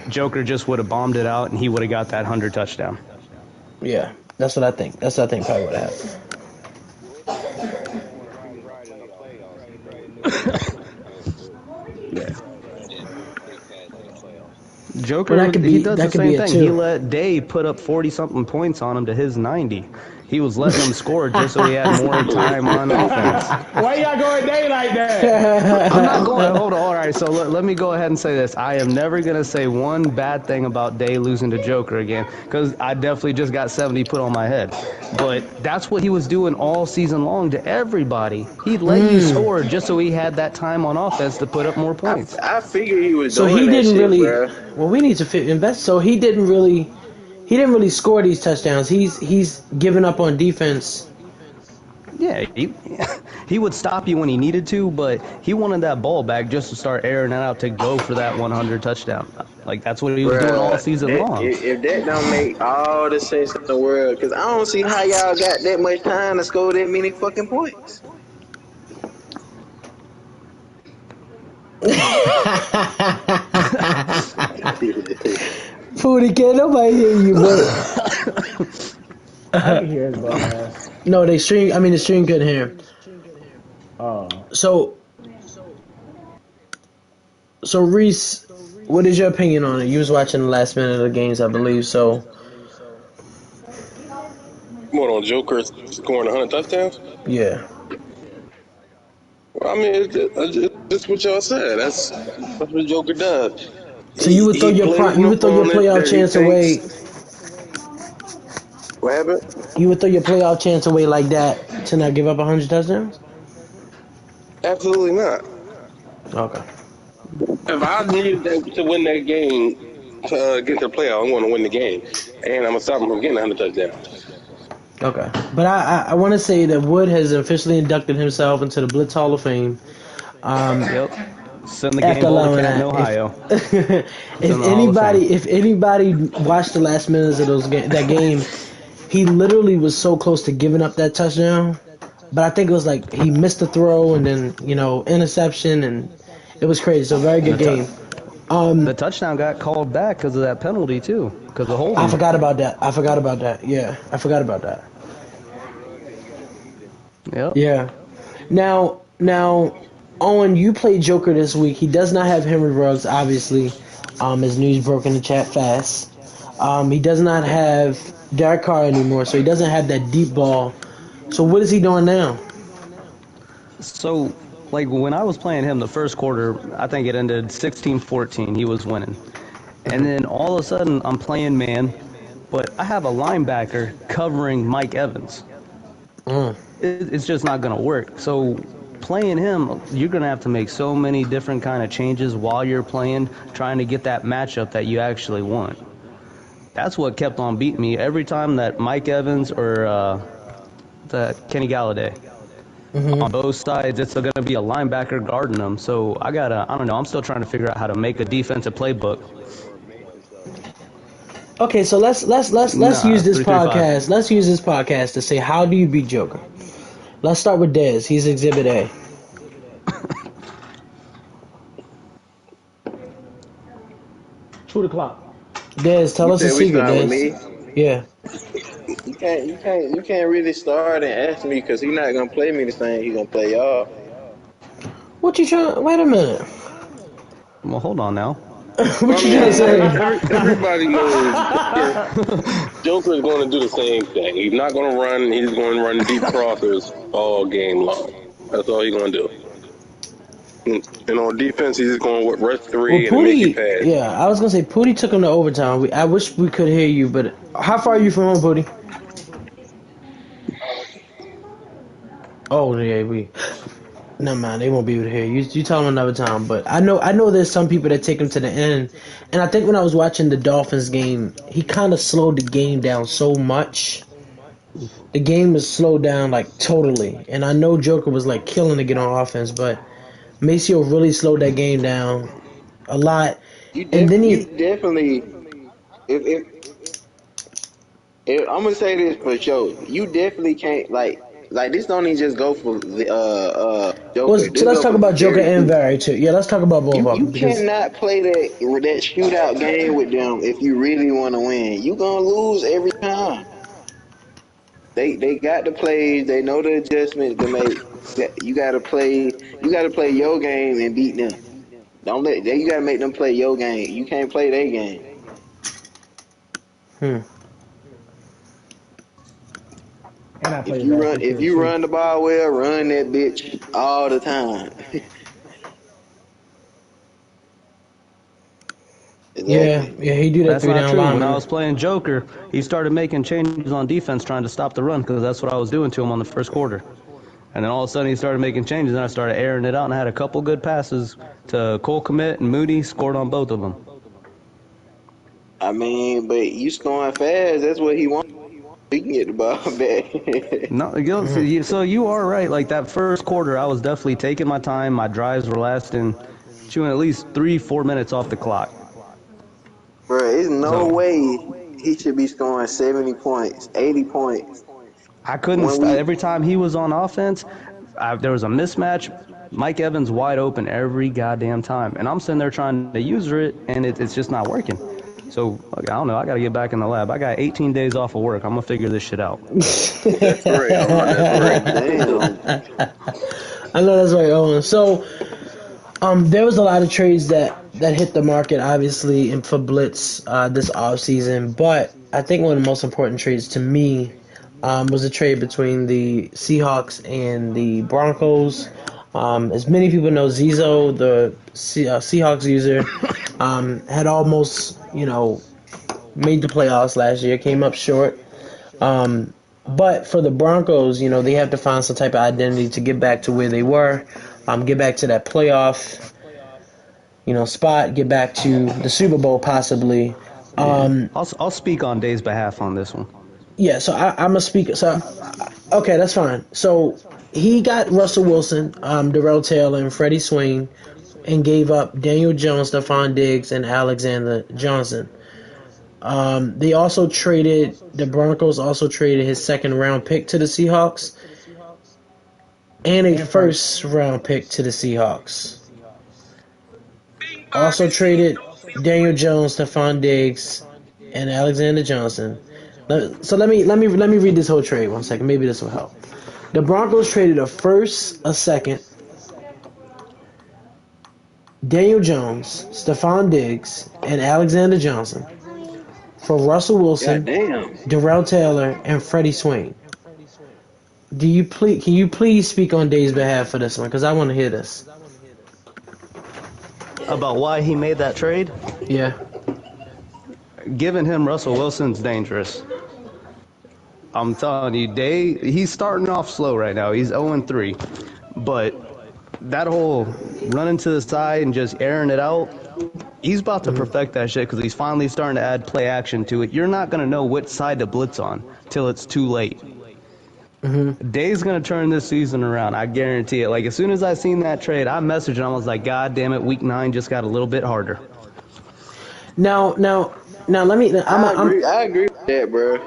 Joker just would have bombed it out and he would have got that 100 touchdown. Yeah, that's what I think. That's what I think probably would have happened. Joker, Well, that could he be does that the could be same it thing. He too. let Dave put up 40-something points on him to his 90. He was letting him score just so he had more time on offense. Why y'all going day like that? I'm not going. Hold on. All right. So let me go ahead and say this. I am never gonna say one bad thing about Day losing to Joker again, because I definitely just got 70 put on my head. But that's what he was doing all season long to everybody. He'd let you score just so he had that time on offense to put up more points. I figured he was So doing he that didn't shit, really. bro. Well, we need to invest. So he didn't really score these touchdowns. He's giving up on defense. Yeah, he would stop you when he needed to, but he wanted that ball back just to start airing it out to go for that 100 touchdown. Like, that's what he was doing all season long. If that don't make all the sense in the world, because I don't see how y'all got that much time to score that many fucking points. Pooty, can't nobody hear you, but I can hear his butt ass. no, the stream couldn't hear him. Oh. So Reese, what is your opinion on it? You was watching the last minute of the games, I believe. So What, on Joker scoring 100 touchdowns? yeah. Well, I mean, it's what y'all said. That's what Joker does. So you would throw your playoff chance away. What happened? You would throw your playoff chance away like that to not give up 100 touchdowns? Absolutely not. Okay. If I needed to win that game to get to the playoff, I'm going to win the game, and I'm going to stop him from getting 100 touchdowns. Okay. But I want to say that Wood has officially inducted himself into the Blitz Hall of Fame. Yep. Send the game After ball to allowing Cat in that, Ohio. if anybody watched the last minutes of that game, he literally was so close to giving up that touchdown. But I think it was like he missed the throw and then interception, and it was crazy. So very good game. The touchdown got called back because of that penalty too, because of holding. I forgot about that. Yeah, I forgot about that. Yep. Yeah. Now, Owen, you played Joker this week. He does not have Henry Ruggs, obviously. His news broke in the chat fast. He does not have Derek Carr anymore, so he doesn't have that deep ball. So what is he doing now? So, like, when I was playing him the first quarter, I think it ended 16-14. He was winning. And then all of a sudden, I'm playing man, but I have a linebacker covering Mike Evans. It's just not going to work. So playing him, you're going to have to make so many different kind of changes while you're playing, trying to get that matchup that you actually want. That's what kept on beating me every time that Mike Evans or Kenny Galladay. On both sides, it's going to be a linebacker guarding them. So I don't know, I'm still trying to figure out how to make a defensive playbook. Okay, so let's use this 3-3-5. podcast. Let's use this podcast to say, how do you beat Joker? Let's start with Dez. He's Exhibit A. Shoot the clock. Dez, tell us a secret, Dez. Yeah. You can't really start and ask me because he's not gonna play me the same. He's gonna play y'all. What you trying? Wait a minute. Well, hold on now. What you trying to say? Everybody knows Joker is going to do the same thing. He's not going to run. He's going to run deep crosses all game long. That's all he's going to do. And on defense, he's just going to rush three and make you pass. Yeah, I was going to say, Pooty took him to overtime. I wish we could hear you, but how far are you from home, Pooty? Oh, yeah, never mind, they won't be able to hear you. You tell them another time. But I know there's some people that take him to the end. And I think when I was watching the Dolphins game, he kind of slowed the game down so much. The game was slowed down, like, totally. And I know Joker was, like, killing to get on offense, but Maceo really slowed that game down a lot. You definitely, if I'm gonna say this for sure, you definitely can't like this. Don't even just go for the Joker. Well, so let's talk about Joker and Barry too. Yeah, let's talk about both of them. You cannot play that shootout game with them if you really want to win. You gonna lose every time. They got the plays. They know the adjustments to make. You gotta play your game and beat them. Don't let you gotta make them play your game. You can't play their game. And I play If you run the ball well, run that bitch all the time. Yeah, he do that. That's three not down true. line. When I was playing Joker, he started making changes on defense trying to stop the run because that's what I was doing to him on the first quarter. And then all of a sudden he started making changes, and I started airing it out, and I had a couple good passes to Cole Kmet and Moody, scored on both of them. I mean, but you scoring fast, that's what he wants. He can get the ball back. No, so you are right. Like that first quarter, I was definitely taking my time. My drives were lasting, chewing at least 3-4 minutes off the clock. Bro, there's no way he should be scoring 70 points, 80 points. I couldn't. Every time he was on offense, there was a mismatch. Mike Evans wide open every goddamn time, and I'm sitting there trying to use it, and it's just not working. So I don't know. I got to get back in the lab. I got 18 days off of work. I'm gonna figure this shit out. That's right. That's right. Damn. I know that's right, Owen. So, there was a lot of trades that hit the market, obviously, and for Blitz this offseason. But I think one of the most important trades to me was a trade between the Seahawks and the Broncos. As many people know, Zizo, the Seahawks user, had almost, made the playoffs last year, came up short. But for the Broncos, they have to find some type of identity to get back to where they were, get back to that playoff, spot, get back to the Super Bowl possibly. I'll speak on Dave's behalf on this one. Yeah, so I'm a speaker. So, okay, that's fine. So he got Russell Wilson, Darrell Taylor, and Freddie Swain, and gave up Daniel Jones, Stephon Diggs, and Alexander Johnson. The Broncos also traded his second-round pick to the Seahawks and a first-round pick to the Seahawks. Also traded Daniel Jones, Stephon Diggs, and Alexander Johnson. So let me read this whole trade 1 second. Maybe this will help. The Broncos traded a first, a second, Daniel Jones, Stephon Diggs, and Alexander Johnson for Russell Wilson, Darrell Taylor, and Freddie Swain. Can you please speak on Dave's behalf for this one? Because I want to hear this. About why he made that trade? Yeah. Giving him Russell Wilson's dangerous. I'm telling you, Dave, he's starting off slow right now. He's 0-3. But that whole running to the side and just airing it out, he's about to perfect that shit because he's finally starting to add play action to it. You're not going to know which side to blitz on till it's too late. Dave's going to turn this season around. I guarantee it. Like, as soon as I seen that trade, I messaged him. I was like, God damn it, week 9 just got a little bit harder. Now, let me... I agree with that, bro.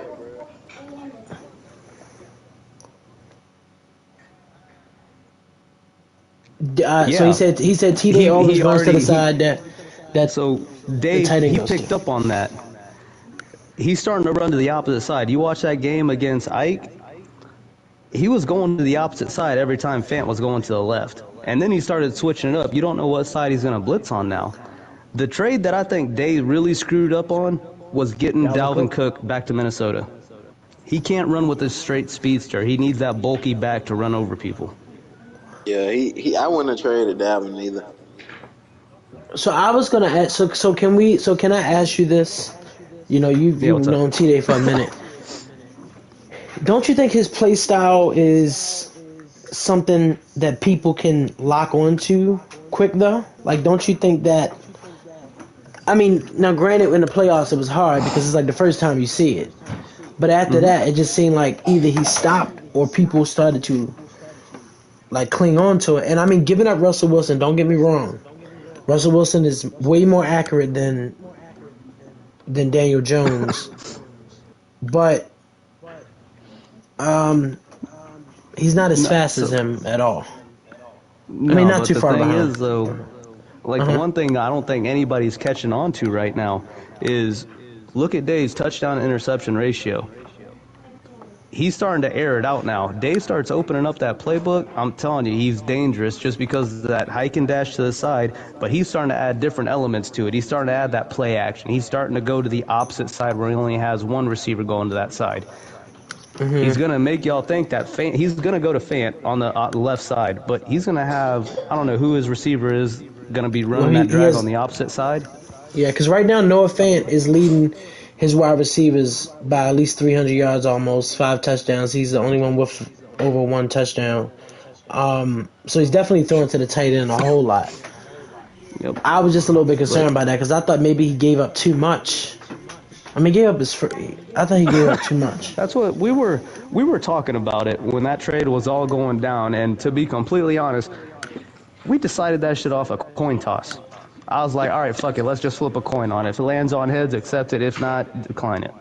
So he said T-Day always runs to the side that so Dave, he picked up on that. He's starting to run to the opposite side. You watch that game against Ike, he was going to the opposite side every time Fant was going to the left. And then he started switching it up. You don't know what side he's going to blitz on now. The trade that I think Dave really screwed up on was getting Dalvin Cook back to Minnesota. He can't run with a straight speedster. He needs that bulky back to run over people. Yeah, I wouldn't have traded Dalvin either. So I was gonna ask. So can I ask you this? You've known T-Day for a minute. Don't you think his play style is something that people can lock onto quick though? Like, don't you think that? I mean, now granted, in the playoffs it was hard because it's like the first time you see it. But after that, it just seemed like either he stopped or people started to cling on to it. And I mean, giving up Russell Wilson, don't get me wrong. Russell Wilson is way more accurate than Daniel Jones. But he's not as fast as him at all. No, I mean, not too far behind. The thing is, though, the one thing I don't think anybody's catching on to right now is look at Dave's touchdown-interception ratio. he's starting to air it out now. Day starts opening up that playbook. I'm telling you, he's dangerous just because of that hike and dash to the side. But he's starting to add different elements to it. He's starting to add that play action. He's starting to go to the opposite side where he only has one receiver going to that side. Mm-hmm. He's going to make y'all think that he's going to go to Fant on the left side. But he's going to have, I don't know who his receiver is, going to be running that drag on the opposite side. Yeah, because right now Noah Fant is leading his wide receivers by at least 300 yards, almost 5 touchdowns. He's the only one with over 1 touchdown. So he's definitely throwing to the tight end a whole lot. Yep. I was just a little bit concerned by that because I thought maybe he gave up too much. I mean, I thought he gave up too much. That's what we were talking about it when that trade was all going down. And to be completely honest, we decided that shit off a coin toss. I was like, all right, fuck it, let's just flip a coin on it. If it lands on heads, accept it. If not, decline it.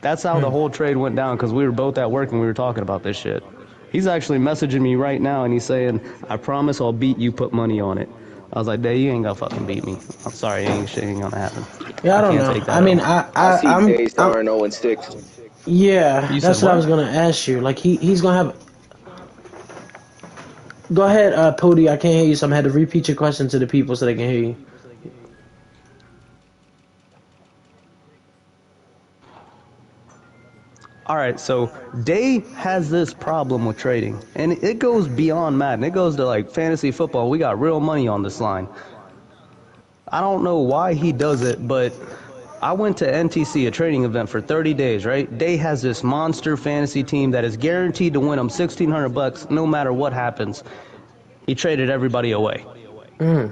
That's how the whole trade went down because we were both at work and we were talking about this shit. He's actually messaging me right now and he's saying, I promise I'll beat you, put money on it. I was like, Dave, you ain't gonna fucking beat me. I'm sorry, shit ain't gonna happen. Yeah, I don't know. I mean, I'm Dave starting 0-6. Yeah, that's what I was gonna ask you. Like he's gonna have. Go ahead, Pody. I can't hear you, so I'm gonna have to repeat your question to the people so they can hear you. All right, so Day has this problem with trading, and it goes beyond Madden. It goes to like fantasy football. We got real money on this line. I don't know why he does it, but I went to NTC, a training event, for 30 days, right? Day has this monster fantasy team that is guaranteed to win him $1,600 no matter what happens. He traded everybody away. I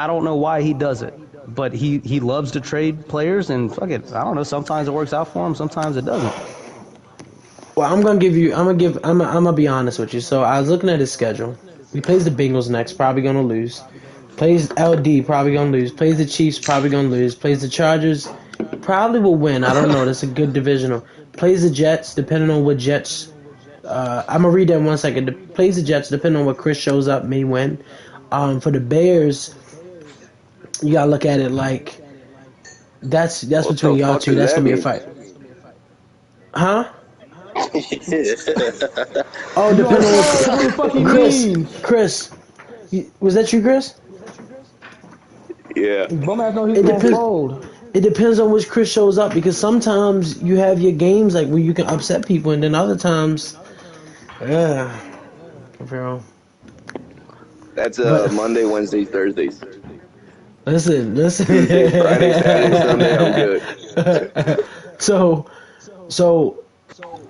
don't know why he does it. But he loves to trade players, and fuck it, I don't know. Sometimes it works out for him, sometimes it doesn't. Well, I'm gonna be honest with you. So I was looking at his schedule. He plays the Bengals next, probably gonna lose. Plays LD, probably gonna lose. Plays the Chiefs, probably gonna lose. Plays the Chargers, probably will win. I don't know. That's a good divisional. Plays the Jets, depending on what Jets. I'm gonna read that in 1 second. Plays the Jets, depending on what Chris shows up, may win. For the Bears. You gotta look at it like that's between y'all two. That's gonna be a fight, huh? Oh, depending on Chris. Was that you, Chris? Yeah. It depends on which Chris shows up because sometimes you have your games like where you can upset people, and then other times, bro. That's Monday, Wednesday, Thursdays. Listen. Friday, Saturday, Sunday, I'm good. So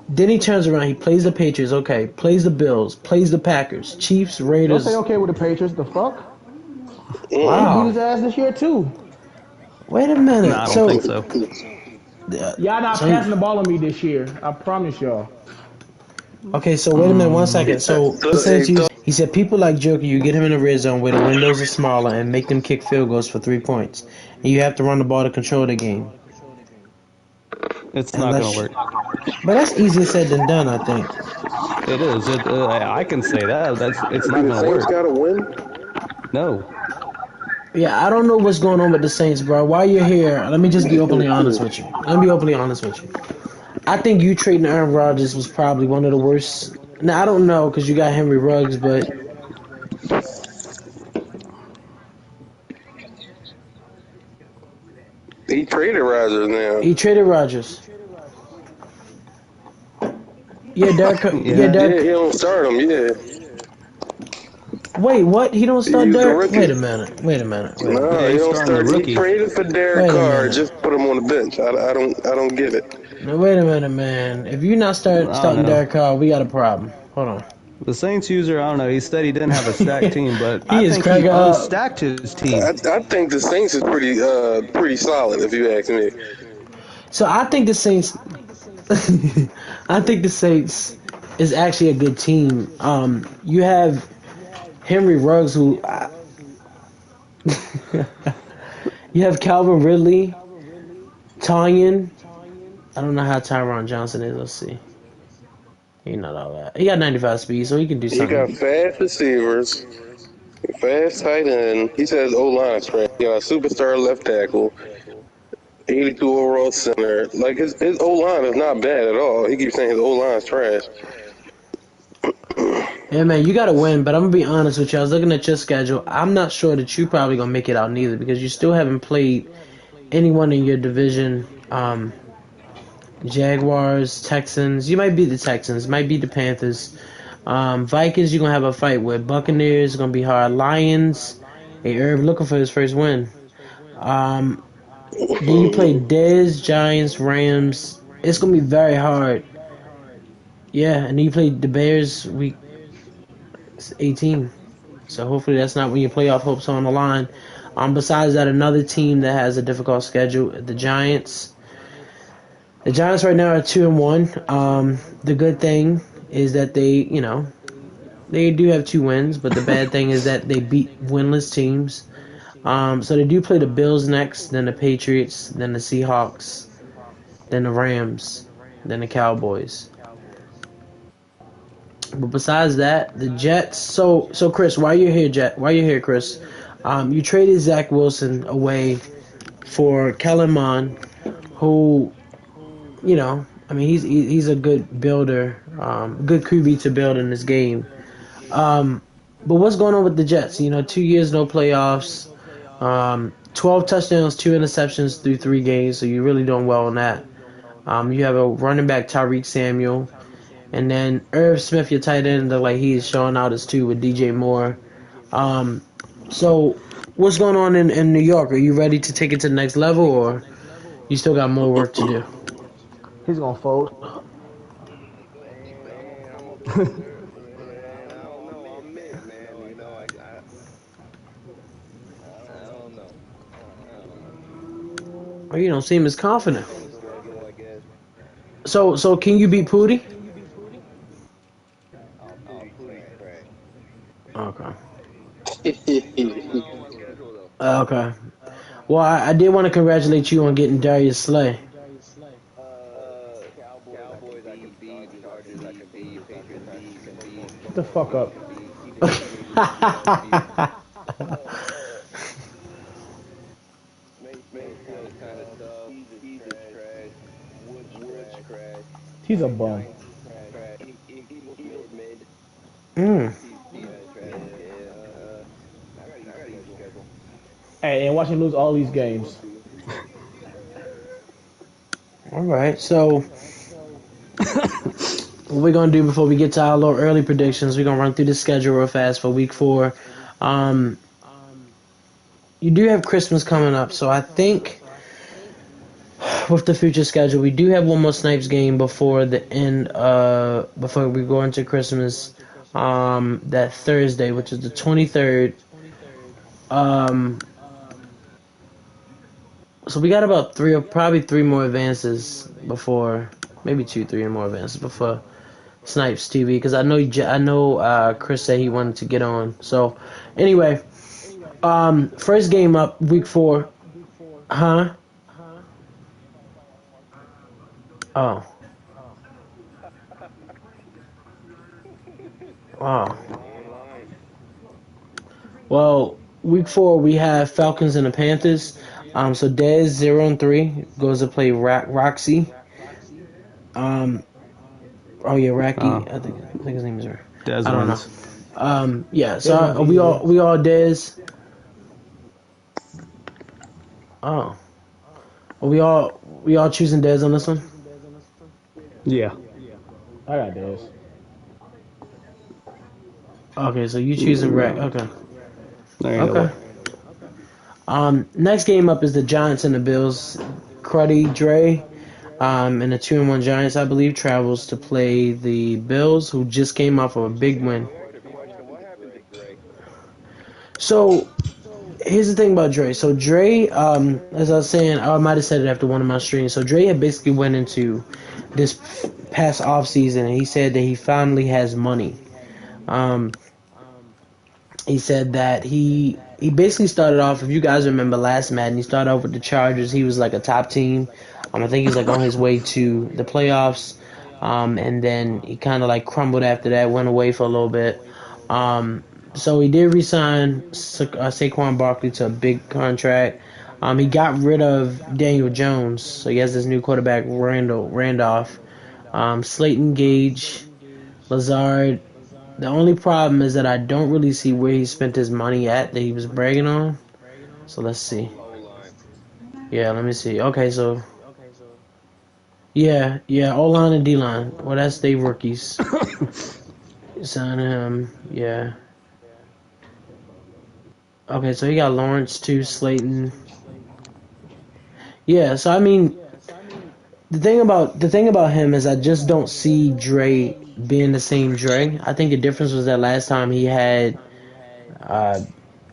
then he turns around. He plays the Patriots. Okay, plays the Bills. Plays the Packers. Chiefs, Raiders. Don't say okay with the Patriots. The fuck? Wow. He beat his ass this year too. Wait a minute. No, I don't think so. Y'all not passing the ball on me this year. I promise y'all. Okay, so wait a minute, 1 second. So he said people like Joker, you get him in the red zone where the windows are smaller and make them kick field goals for 3 points. And you have to run the ball to control the game. It's not going to work. But that's easier said than done, I think. It is. I can say that. It's not going to work. Got to win? No. Yeah, I don't know what's going on with the Saints, bro. While you're here, let me just be openly honest with you. I think you trading Aaron Rodgers was probably one of the worst. Now, I don't know because you got Henry Ruggs, but He traded Rodgers now. he traded Rodgers. Yeah, Derek. He don't start him, Wait, what? He don't start He's the Derek? rookie. Wait a minute. No, he don't start. He traded for Derek Carr. Just put him on the bench. I don't get it. Now, wait a minute, man. If you're not starting Derek Carr, we got a problem. Hold on. The Saints user, I don't know. He said he didn't have a stacked team, but He is cracking up. unstacked his team. I think the Saints is pretty solid, if you ask me. So I think the Saints. I think the Saints is actually a good team. You have Henry Ruggs, who you have Calvin Ridley, Tanyan. I don't know how Tyron Johnson is. Let's see. He's not all that. He got 95 speed, so he can do something. He got fast receivers, fast tight end. He says O-line strength. He got a superstar left tackle. 82 overall center. Like his O line is not bad at all. He keeps saying his O line is trash. Yeah, man, you got to win, but I'm going to be honest with you. I was looking at your schedule. I'm not sure that you probably going to make it out neither because you still haven't played anyone in your division. Jaguars, Texans. You might beat the Texans. Might beat the Panthers. Vikings, you're going to have a fight with. Buccaneers, going to be hard. Lions, hey, Herb looking for his first win. Then you play Dez, Giants, Rams. It's going to be very hard. Yeah, and then you play the Bears week 18. So hopefully that's not when your playoff hopes are on the line. Besides that, another team that has a difficult schedule, the Giants. The Giants right now are 2-1. The good thing is that they do have 2 wins, but the bad thing is that they beat winless teams. So they do play the Bills next, then the Patriots, then the Seahawks, then the Rams, then the Cowboys. But besides that, the Jets. So Chris, while you're here, Chris, you traded Zach Wilson away for Kellen Mond, who, he's a good builder, good QB to build in this game. But what's going on with the Jets? 2 years, no playoffs, 12 touchdowns, 2 interceptions through 3 games, so you're really doing well on that. You have a running back, Tyreek Samuel, and then Irv Smith, your tight end, like he's showing out as 2 with DJ Moore. So what's going on in New York? Are you ready to take it to the next level, or you still got more work to do? He's gonna fold. Well, you don't seem as confident. So can you beat Pooty? Okay. Okay. Well, I did want to congratulate you on getting Darius Slay. Shut the fuck up. He's a bum. Hey, and watch him lose all these games. All right, so what we're going to do before we get to our little early predictions, we're going to run through the schedule real fast for week 4. You do have Christmas coming up, so I think with the future schedule, we do have one more Snipes game before the end, before we go into Christmas, that Thursday, which is the 23rd. So we got about probably 3 more advances before, maybe 3 more advances before Snipes TV, because I know Chris said he wanted to get on. So anyway, first game up, week 4, huh? Oh. Wow. Well, week 4 we have Falcons and the Panthers. So Dez 0-3 goes to play Roxy. Oh yeah, Racky. I think his name is Dez. I don't know. Yeah. So we all Dez. Oh. Are we all choosing Dez on this one? Yeah. I got Dez. Okay, so you choosing Rack. Okay. Okay. Next game up is the Giants and the Bills. Cruddy Dre, and the 2-1 Giants, I believe, travels to play the Bills, who just came off of a big win. So here's the thing about Dre. So Dre, as I was saying, I might have said it after one of my streams. So Dre had basically went into this past off season, and he said that he finally has money. He said that he basically started off, if you guys remember last Madden, he started off with the Chargers. He was like a top team. I think he's like on his way to the playoffs. And then he kind of like crumbled after that, went away for a little bit. So he did re-sign Saquon Barkley to a big contract. He got rid of Daniel Jones, so he has this new quarterback, Randolph. Slayton, Gage, Lazard. The only problem is that I don't really see where he spent his money at that he was bragging on. So let's see. Yeah, let me see. Okay, so yeah, O-line and D-line. Well, that's they rookies. Sign him. Yeah. Okay, so he got Lawrence too, Slayton. Yeah, so I mean, the thing about him is I just don't see Dre being the same Dre. I think the difference was that last time he had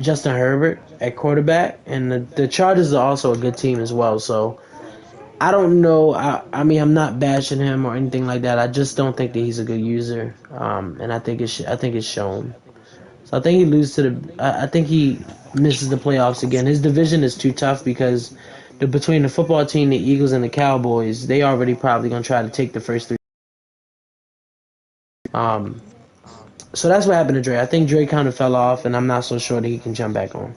Justin Herbert at quarterback, and the Chargers are also a good team as well. So I don't know. I mean, I'm not bashing him or anything like that. I just don't think that he's a good user, and I think it's shown. So I think he loses to the. I think he misses the playoffs again. His division is too tough because between the football team, the Eagles, and the Cowboys, they already probably gonna try to take the first three. So that's what happened to Dre. I think Dre kind of fell off, and I'm not so sure that he can jump back on.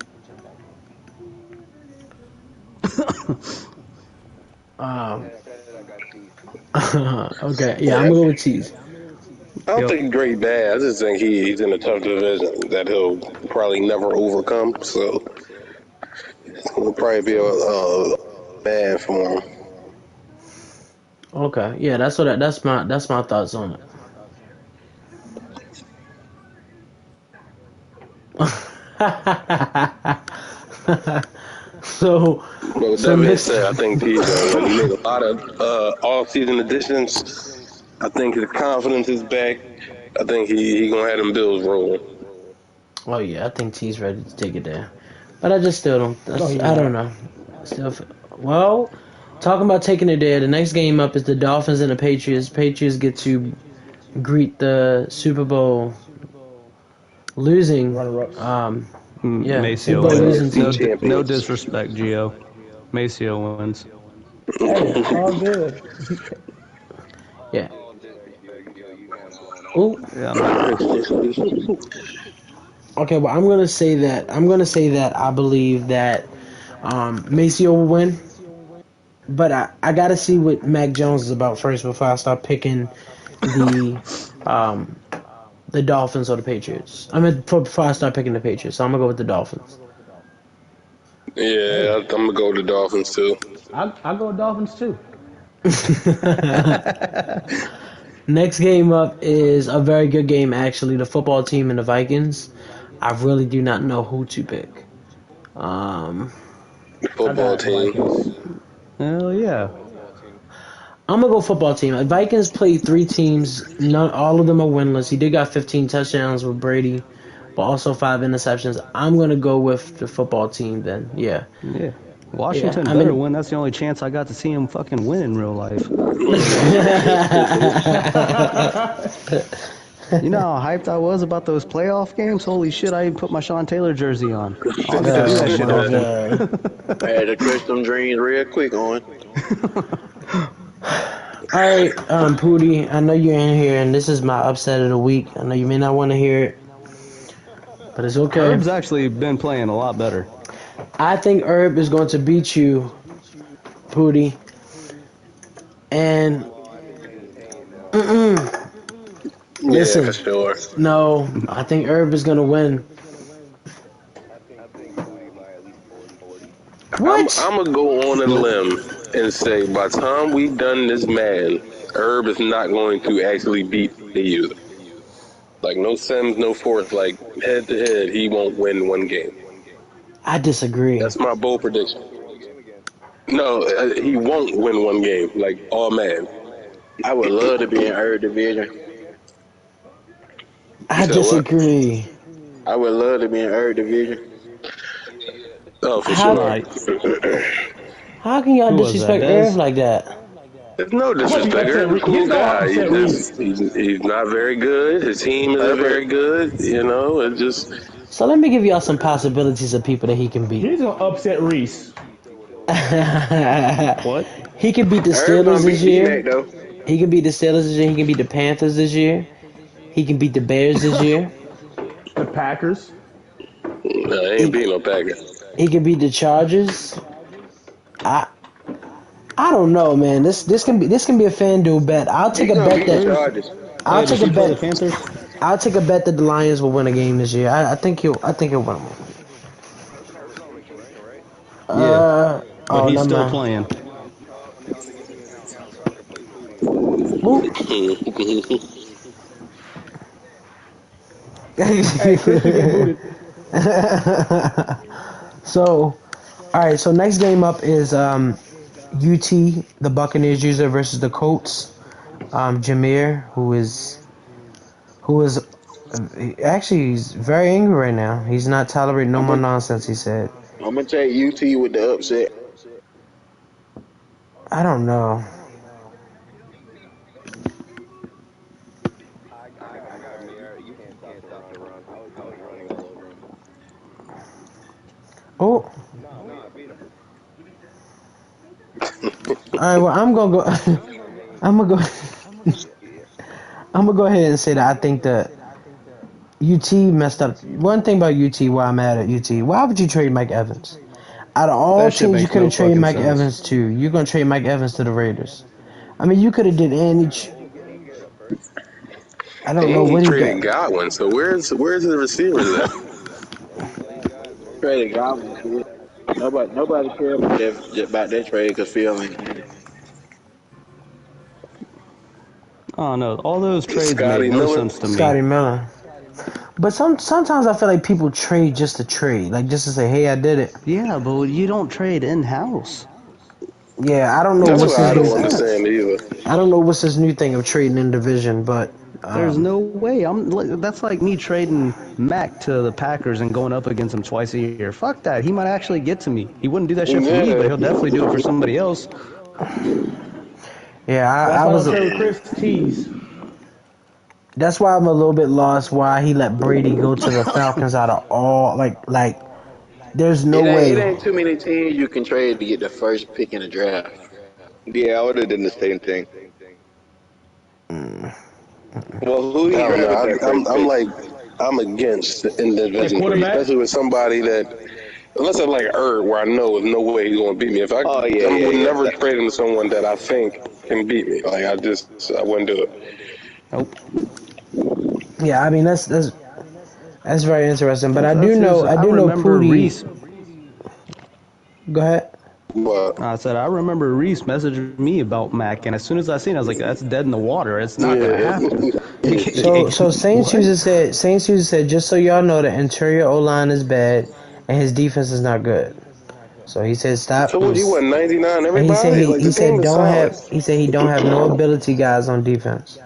Okay, yeah, I'm gonna go with T's. I don't think Dre bad. I just think he's in a tough division that he'll probably never overcome. So it'll probably be a bad for him. Okay, yeah, that's my thoughts on it. So, But with that being said, I think he made a lot of off-season additions. I think his confidence is back. I think he gonna have them Bills rolling. Oh yeah, I think T's ready to take it there, but I just still don't. I don't know. Well, talking about taking it there. The next game up is the Dolphins and the Patriots. Patriots get to greet the Super Bowl losing. Yeah, Maceo wins. No disrespect, Gio. Maceo wins. Hey, all good. Yeah. Oh. Yeah, Okay, well, I'm gonna say that I believe that Maceo will win, but I gotta see what Mac Jones is about first before I start picking the Dolphins or the Patriots. Before I start picking the Patriots, so I'm gonna go with the Dolphins. Yeah, I'm gonna go with the Dolphins too. I'll go with Dolphins too. Next game up is a very good game, actually. The football team and the Vikings. I really do not know who to pick. Football team. Hell yeah. I'm gonna go football team. Vikings played 3 teams. All of them are winless. He did got 15 touchdowns with Brady, but also 5 interceptions. I'm gonna go with the football team then. Yeah. Yeah. Washington better win. That's the only chance I got to see him fucking win in real life. You know how hyped I was about those playoff games? Holy shit, I even put my Sean Taylor jersey on. I had to crush them dreams real quick on. Alright, Pootie, I know you're in here, and this is my upset of the week. I know you may not want to hear it, but it's okay. Herb's actually been playing a lot better. I think Herb is going to beat you, Pootie. And, listen, Yeah, for sure. No, I think Herb is going to win. What? I'm going to go on a limb and say by the time we done this, man, Herb is not going to actually beat the user. Like, no Sims, no Force. Like, head-to-head, he won't win one game. I disagree. That's my bold prediction. No, he won't win one game. Like, all man. I would love to be in Herb division. I disagree. I would love to be in Herb division. Oh, for sure. How can y'all disrespect Herb like that? There's no disrespect. Herb's a cool guy. He's not very good. His team isn't very good. You know, it just... So let me give y'all some possibilities of people that he can beat. He's going to upset Reese. What? He can beat the Steelers this year. He can beat the Steelers this year. He can beat the Panthers this year. He can beat the Bears this year. The Packers. No, he ain't beating no Packers. He can beat the Chargers. I don't know, man. This can be a FanDuel bet. I'll take He's a gonna bet beat the that Chargers. I'll take does a he play the bet. Panthers? I'll take a bet that the Lions will win a game this year. I think he'll win one. Yeah, but Oh, he's never still mind. playing. Who? Hey, Chris can get booted. So, all right. So next game up is UT, the Buccaneers user versus the Colts. Jameer, who is actually he's very angry right now. He's not tolerating no I'm more gonna nonsense. He said, I'm gonna take UT with the upset. "I don't know." I got Mir. You can't stop the run. I was running all over him. Oh, No, I beat him. all right. Well, I'm gonna go. I'm gonna go. I'm gonna go ahead and say that I think that UT messed up. One thing about UT, why I'm mad at UT, why would you trade Mike Evans? Out of all That shit teams you makes could no have traded fucking Mike sense. Evans to, you're gonna trade Mike Evans to the Raiders. I mean, you could have did any. I don't know And he what he got. traded Godwin. So where's the receivers at? Traded Godwin, kid. Nobody cared about that trade because Phil ain't in it. Oh no, all those trades made Scotty no Miller. sense to me. Scotty Miller. But sometimes I feel like people trade just to trade, like just to say, "Hey, I did it." Yeah, but you don't trade in house. Yeah, I don't know That's what's what his I Makes don't new. sense. understand either. I don't know what's his new thing of trading in division, but There's no way. That's like me trading Mac to the Packers and going up against him twice a year. Fuck that. He might actually get to me. He wouldn't do that shit for me, but Yeah. he'll definitely do it for somebody else. yeah, That's I why I was. don't trade with Chris Tees. That's why I'm a little bit lost. Why he let Brady go to the Falcons out of all like. There's no It way. ain't too many teams you can trade to get the first pick in the draft. Yeah, I would have done the same thing. Well, who I he don't know. grab with that I'm first pick? like I'm against in the That division three, quarterback. especially with somebody that unless I like Erb, where I know there's no way he's gonna beat me. If I Oh I would yeah. never trade him to someone that I think can beat me. Like I wouldn't do it. Nope. Yeah, I mean that's very interesting. But I do That's know his. I I do know remember Pootie. Reese. Go ahead. But I said I remember Reese messaged me about Mac, and as soon as I seen it, I was like, "That's dead in the water. It's not gonna happen." So Saints What? user said just so y'all know the interior O line is bad and his defense is not good. So he said stop. so what? He won 99 And he said everybody. Like the team is solid. he don't have no ability guys on defense.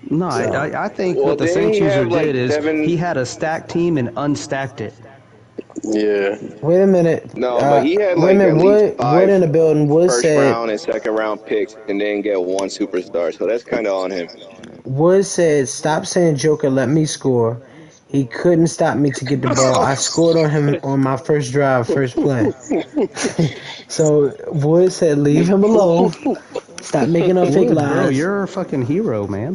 No, So I think Well, what the didn't Saints he user have like did is seven? he had a stacked team and unstacked it. Yeah. wait a minute. No, but he had Wait a like minute. at least Wood in five the building. Wood first said round and second round picks, and then get one superstar. So that's kind of on him. stop saying Joker. Let me score. He couldn't stop me to get the ball. I scored on him on my first drive, first play. So Wood said, leave him alone. Stop making up fake Wood, bro, lies. you're a fucking hero, man.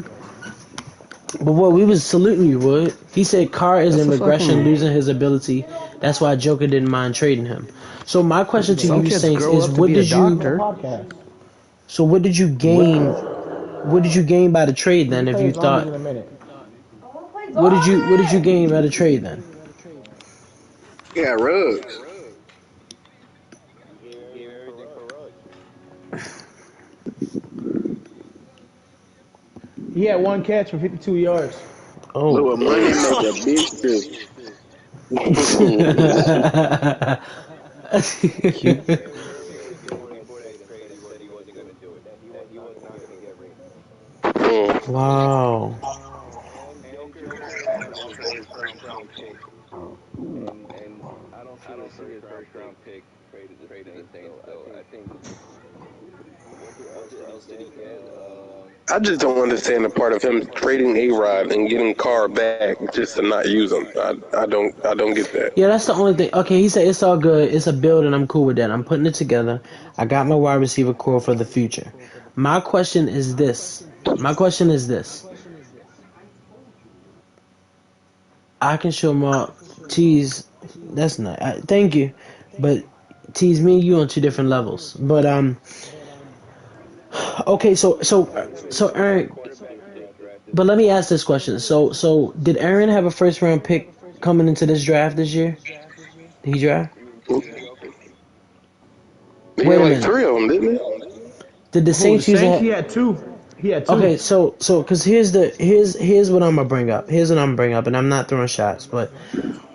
But what we was saluting you, Wood. He said Carr is That's in a regression, fucking. losing his ability. That's why Joker didn't mind trading him. So my question to Some you, kids Saints, grow is up to be a doctor. Podcast. what did you gain? What did you gain by the trade You can then? If play you his zombies thought, in a minute. what did you gain by the trade then? He got Ruggs. He had one catch for 52 yards. Oh. Look what money make a bitch do. Cute. Wow. And I don't see his first round pick traded to the Saints. So I think what else did he get? I just don't understand the part of him trading A-Rod and getting Carr back just to not use him. I don't get that. Yeah, that's the only thing. Okay, he said it's all good. It's a build, and I'm cool with that. I'm putting it together. I got my wide receiver core for the future. My question is this. I can show my tease. That's not. Thank you, but Tease me and you on two different levels. But okay, so Aaron, but let me ask this question. So did Aaron have a first round pick coming into this draft this year? Did he draft? He Wait had a like minute. 3 of them, didn't he? Did the Who, the Saints use Saints? a He had two. Okay, so because here's what I'm gonna bring up. Here's what I'm gonna bring up, and I'm not throwing shots, but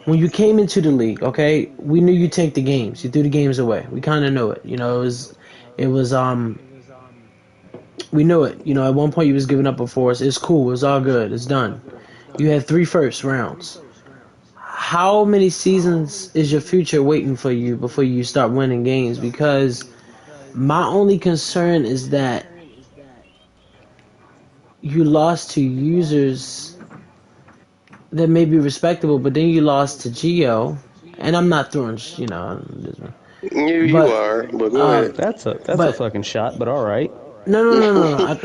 when you came into the league, okay, we knew you take the games. You threw the games away. We kind of knew it. You know, it was we knew it. You know, at one point you was giving up before us. It's cool. It's all good. It's done. You had 3 first rounds. How many seasons is your future waiting for you before you start winning games? Because my only concern is that you lost to users that may be respectable, but then you lost to Geo, and I'm not throwing, You but are, but go ahead. That's a but fucking shot, but all right. no. I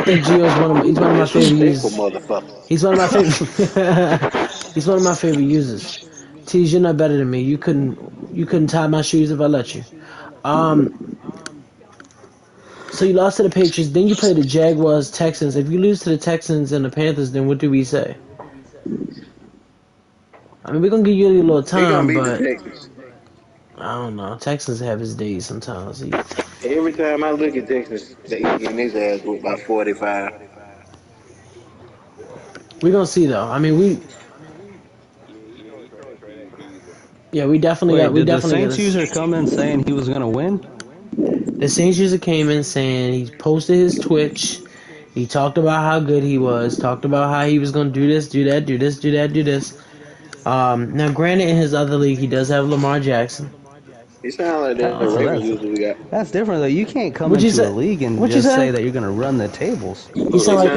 think Geo's he's one of my favorite Disrespectful users. motherfucker. He's one of my favorite. He's one of my favorite users. Tease, you're not better than me. You couldn't tie my shoes if I let you. Um, so you lost to the Patriots, then you play the Jaguars, Texans. If you lose to the Texans and the Panthers, then what do we say? I mean, we're gonna give you a little He gonna time, beat the but Texans. I don't know. Texans have his days sometimes. Every time I look at Texas, they getting his ass whooped by 45. We're gonna see though. I mean, we definitely Wait, got. We did the definitely Saints user got. come in saying he was gonna win? The Saints user came in saying he posted his Twitch. He talked about how good he was. Talked about how he was gonna do this, do that, do this, do that, do this. Now, granted, in his other league, he does have Lamar Jackson. He sound like that So Ravens user we got. that's different though. You can't come What you into a say? league and What you just say? say that you're gonna run the tables. He sound like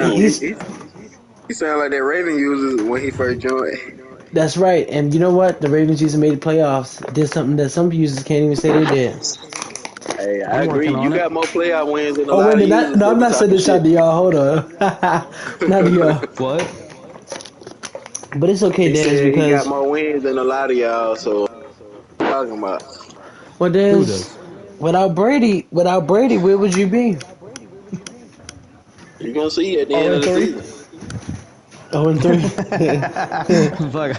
He sound like that Raven user when he first joined. That's right. And you know what? The Ravens user made the playoffs. Did something that some users can't even say they did. Hey, I I'm agree. working You on it. got more playoff wins than a Oh wait lot a of minute! users No, that I'm be not saying talking this out shit. to y'all. Hold on, not to y'all. What? But it's okay, He Dez, said he got because more wins than a lot of y'all. So what you talking about? well, Who Dez, does? without Brady, where would you be? You gonna see at the end of the 0-3. season. 0-3. Fuck.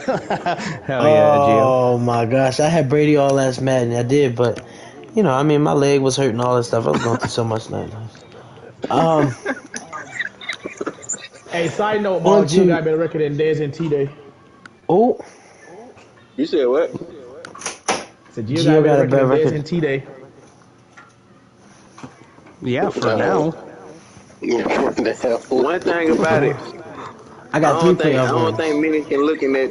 Hell yeah, Gio. Oh my gosh, I had Brady all last Madden. I did, but I mean, my leg was hurting, all that stuff. I was going through so much that night. Hey, side note On about Gio to got a better record than Dez and T-Day. oh, You said what? So Gio got a Gio better got a record bad than Dez record. and T-Day. Yeah, for now. What the hell? One thing about it, I got 3 I playoff don't wins. think many can look in that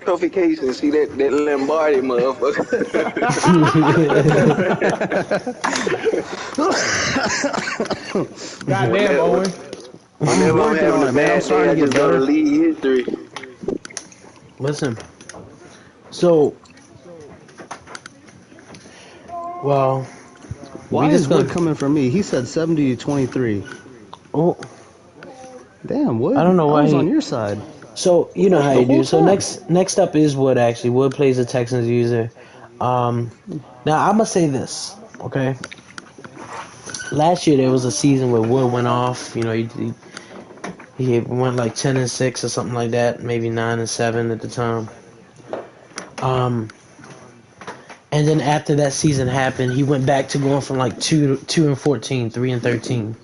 trophy case and see that Lombardi motherfucker. Goddamn, Owen. I'm Whenever I'm working having on a it, man. I'm bad day, starting I to get just go to better. league history. Listen, so well, we Why just is Wood gonna. coming for me? He said 70-23. Oh, Damn, I Wood. don't know I why was he. on your side So you know how the you whole do. So time. next up is Wood. Actually, Wood plays the Texans user. Now I'm gonna say this, okay? Last year there was a season where Wood went off. He went like 10-6 or something like that, maybe 9-7 at the time. And then after that season happened, he went back to going from like 2-14, 3-13. You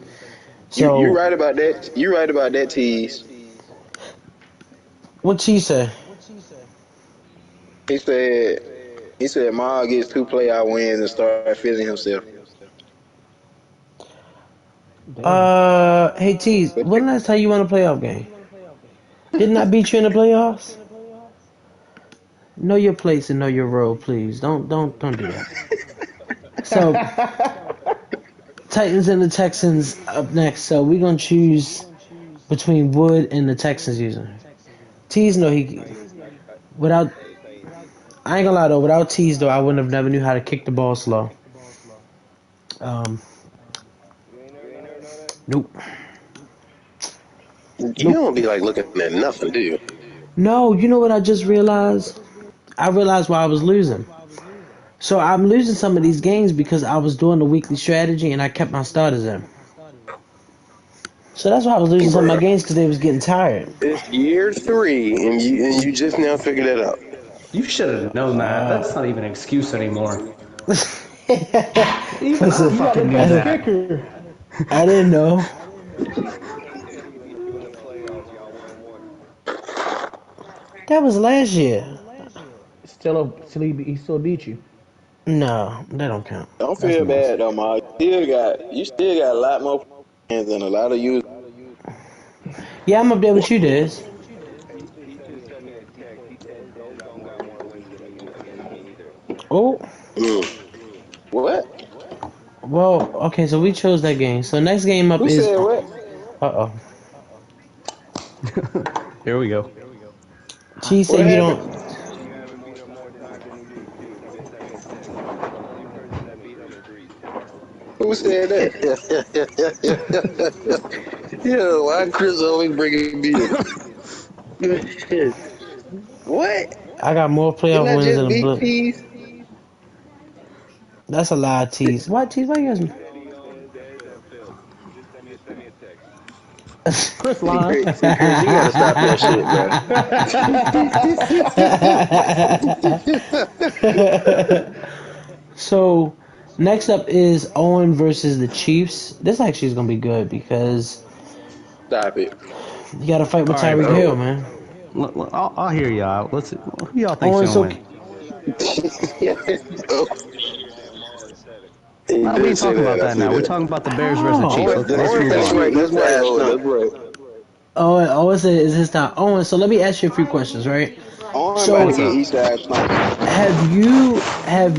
So right about that. You right about that, tease. what'd she say? He said Ma gets 2 playoff wins and start feeling himself. Damn. Hey Tease, when last time you won a playoff game? Didn't I beat you in the playoffs? Know your place and know your role, please. Don't do that. So Titans and the Texans up next. So we're gonna choose between Wood and the Texans user. Tease know he without. I ain't gonna lie though. Without Tease though, I wouldn't have never knew how to kick the ball slow. Um, You ain't never know that? nope, You nope. don't be like looking at nothing, do you? No, you know what I just realized? I realized why I was losing. So I'm losing some of these games because I was doing the weekly strategy and I kept my starters in. So that's why I was losing some of my games because they was getting tired. It's year 3, and you just now figured that out. You should have known that. That's not even an excuse anymore. Even Listen, you got to fucking catch knew the that. kicker. I didn't know. That was last year. He still beat you. No, that don't count. Don't feel bad though, Ma. You still got a lot more fans than a lot of you. Yeah, I'm up there with you, Dez. Oh. What? Well, okay, so we chose that game. So next game up Who is. said what? Uh-oh. Here we go. She said you don't. Who said that? Yeah, why Chris always bringing me up? What? I got more playoff Didn't I wins just than a beat Blitz. Tease? That's a lie, Tease. What, Tease? Why you guys? Chris lying. Chris, you gotta stop that shit, man. So, next up is Owen versus the Chiefs. This actually is gonna be good because Stop it. you got to fight with All right, Tyreek bro. Hill, man. I'll hear y'all out. Who y'all think's Owen's gonna win? We ain't talking about that now. We're talking about the Bears versus the Chiefs. Let's move That's on. right. That's right. Owen said it's his time. Owen, so let me ask you a few questions, right? Owen So- about to get East Side Sniper. Have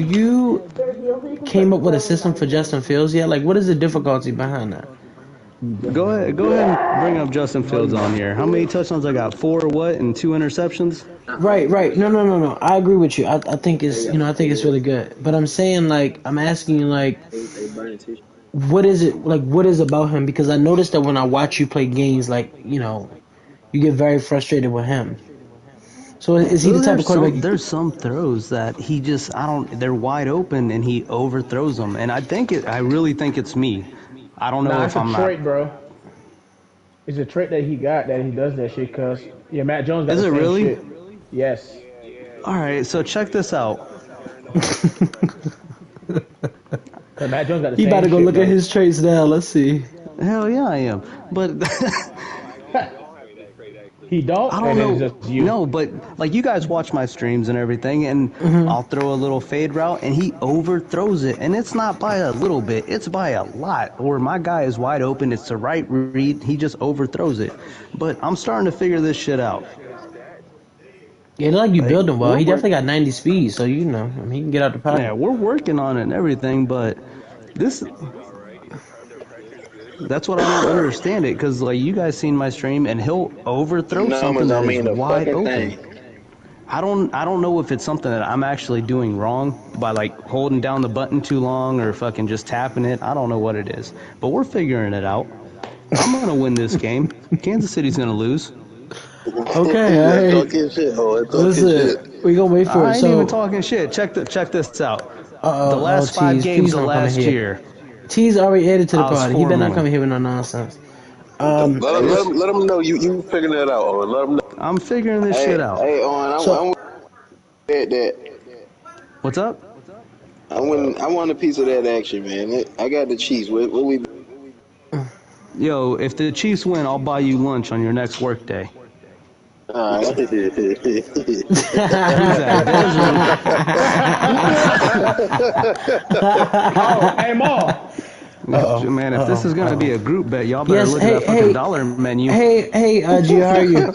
you came up with a system for Justin Fields yet? Like, what is the difficulty behind that? Go ahead and bring up Justin Fields on here. How many touchdowns I got? 4 what and 2 interceptions? Right. No. I agree with you. I think it's really good. But I'm saying, like, I'm asking you, like, what is it, like, what is about him? Because I noticed that when I watch you play games, like, you get very frustrated with him. So is he the type of quarterback? There's some throws that he just they're wide open and he overthrows them, and I really think it's me. I don't know if I'm It's a trait, bro. It's a trait that he got that he does that shit. Cause Matt Jones got Is the it same really? shit. Yes. All right, so check this out. Cause Matt Jones got the He same about to go shit, look bro. at his traits now. Let's see. Hell yeah, I am. But He don't. I don't and know. It's just you. No, but like you guys watch my streams and everything, and I'll throw a little fade route, and he overthrows it, and it's not by a little bit, it's by a lot. Or my guy is wide open, it's the right read, he just overthrows it. But I'm starting to figure this shit out. Yeah, like you build him well. we're He definitely got 90 speed, so he can get out the pocket. Yeah, we're working on it and everything, but that's what I don't understand it, because like you guys seen my stream, and he'll overthrow something that is wide open. I don't know if it's something that I'm actually doing wrong by like holding down the button too long or fucking just tapping it. I don't know what it is, but we're figuring it out. I'm gonna win this game. Kansas City's gonna lose. Okay, all right. Talking shit. Listen, we gonna wait for I it. ain't So, even talking shit. Check this out. The last 5 Tease, games please of don't come in last here. year. T's already added to the I was party. He better not 4-1. come here with no nonsense. Let him know you figuring that out. Or let him know. I'm figuring this shit out. Hey, Owen, I'm that. What's up? I want a piece of that action, man. I got the Chiefs. What we? Yo, if the Chiefs win, I'll buy you lunch on your next work day. All right. Oh, hey, Maul. Man, if this is going to be a group bet, y'all better look at that fucking dollar menu. Hey, G, how are you?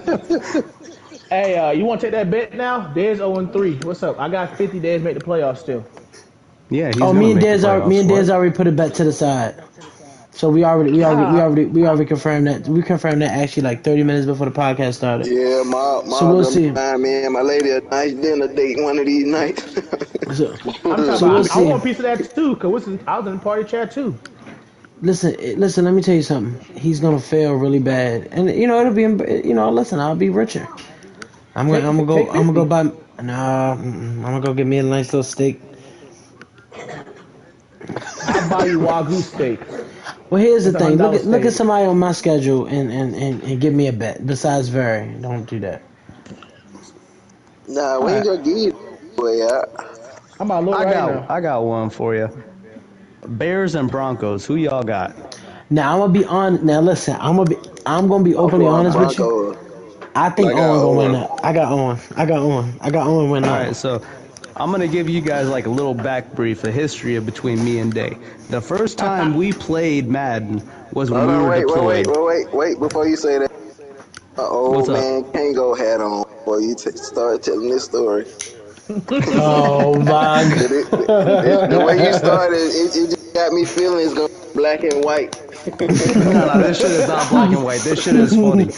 Hey, you want to take that bet now? Dez 0-3. What's up? I got 50 days make the playoffs still. Yeah, he's Me and gonna make the Dez playoffs. already put a bet to the side. So we already confirmed that. We confirmed that actually like 30 minutes before the podcast started. Yeah, So we'll see. Man, my lady a nice dinner date one of these nights. So I see. want a piece of that too, cause I was in the party chat too. Listen. Let me tell you something. He's gonna fail really bad, and it'll be. Listen, I'll be richer. I'm gonna go buy. I'm gonna go get me a nice little steak. I'll buy you Wagyu steak. Well, here's the It's thing. $100 Look at steak. somebody on my schedule and give me a bet. Besides Very, don't do that. Nah, we ain't gonna give you the way out. I'm about to look right now. I got one for you. Bears and Broncos. Who y'all got? Now I'm gonna be on. Now listen, I'm gonna be openly honest with you. Broncos. I think I got Owen gonna win Owen. that. I got Owen win All that. right, so I'm gonna give you guys like a little back brief, a history of between me and Day. The first time we played Madden was when Hold we on, were deployed. wait, before you say that. What's Old up? man Kango hat on before you start telling this story. Oh my The way you god. started, it just got me feeling it's gonna be black and white. No, this shit is not black and white. This shit is funny.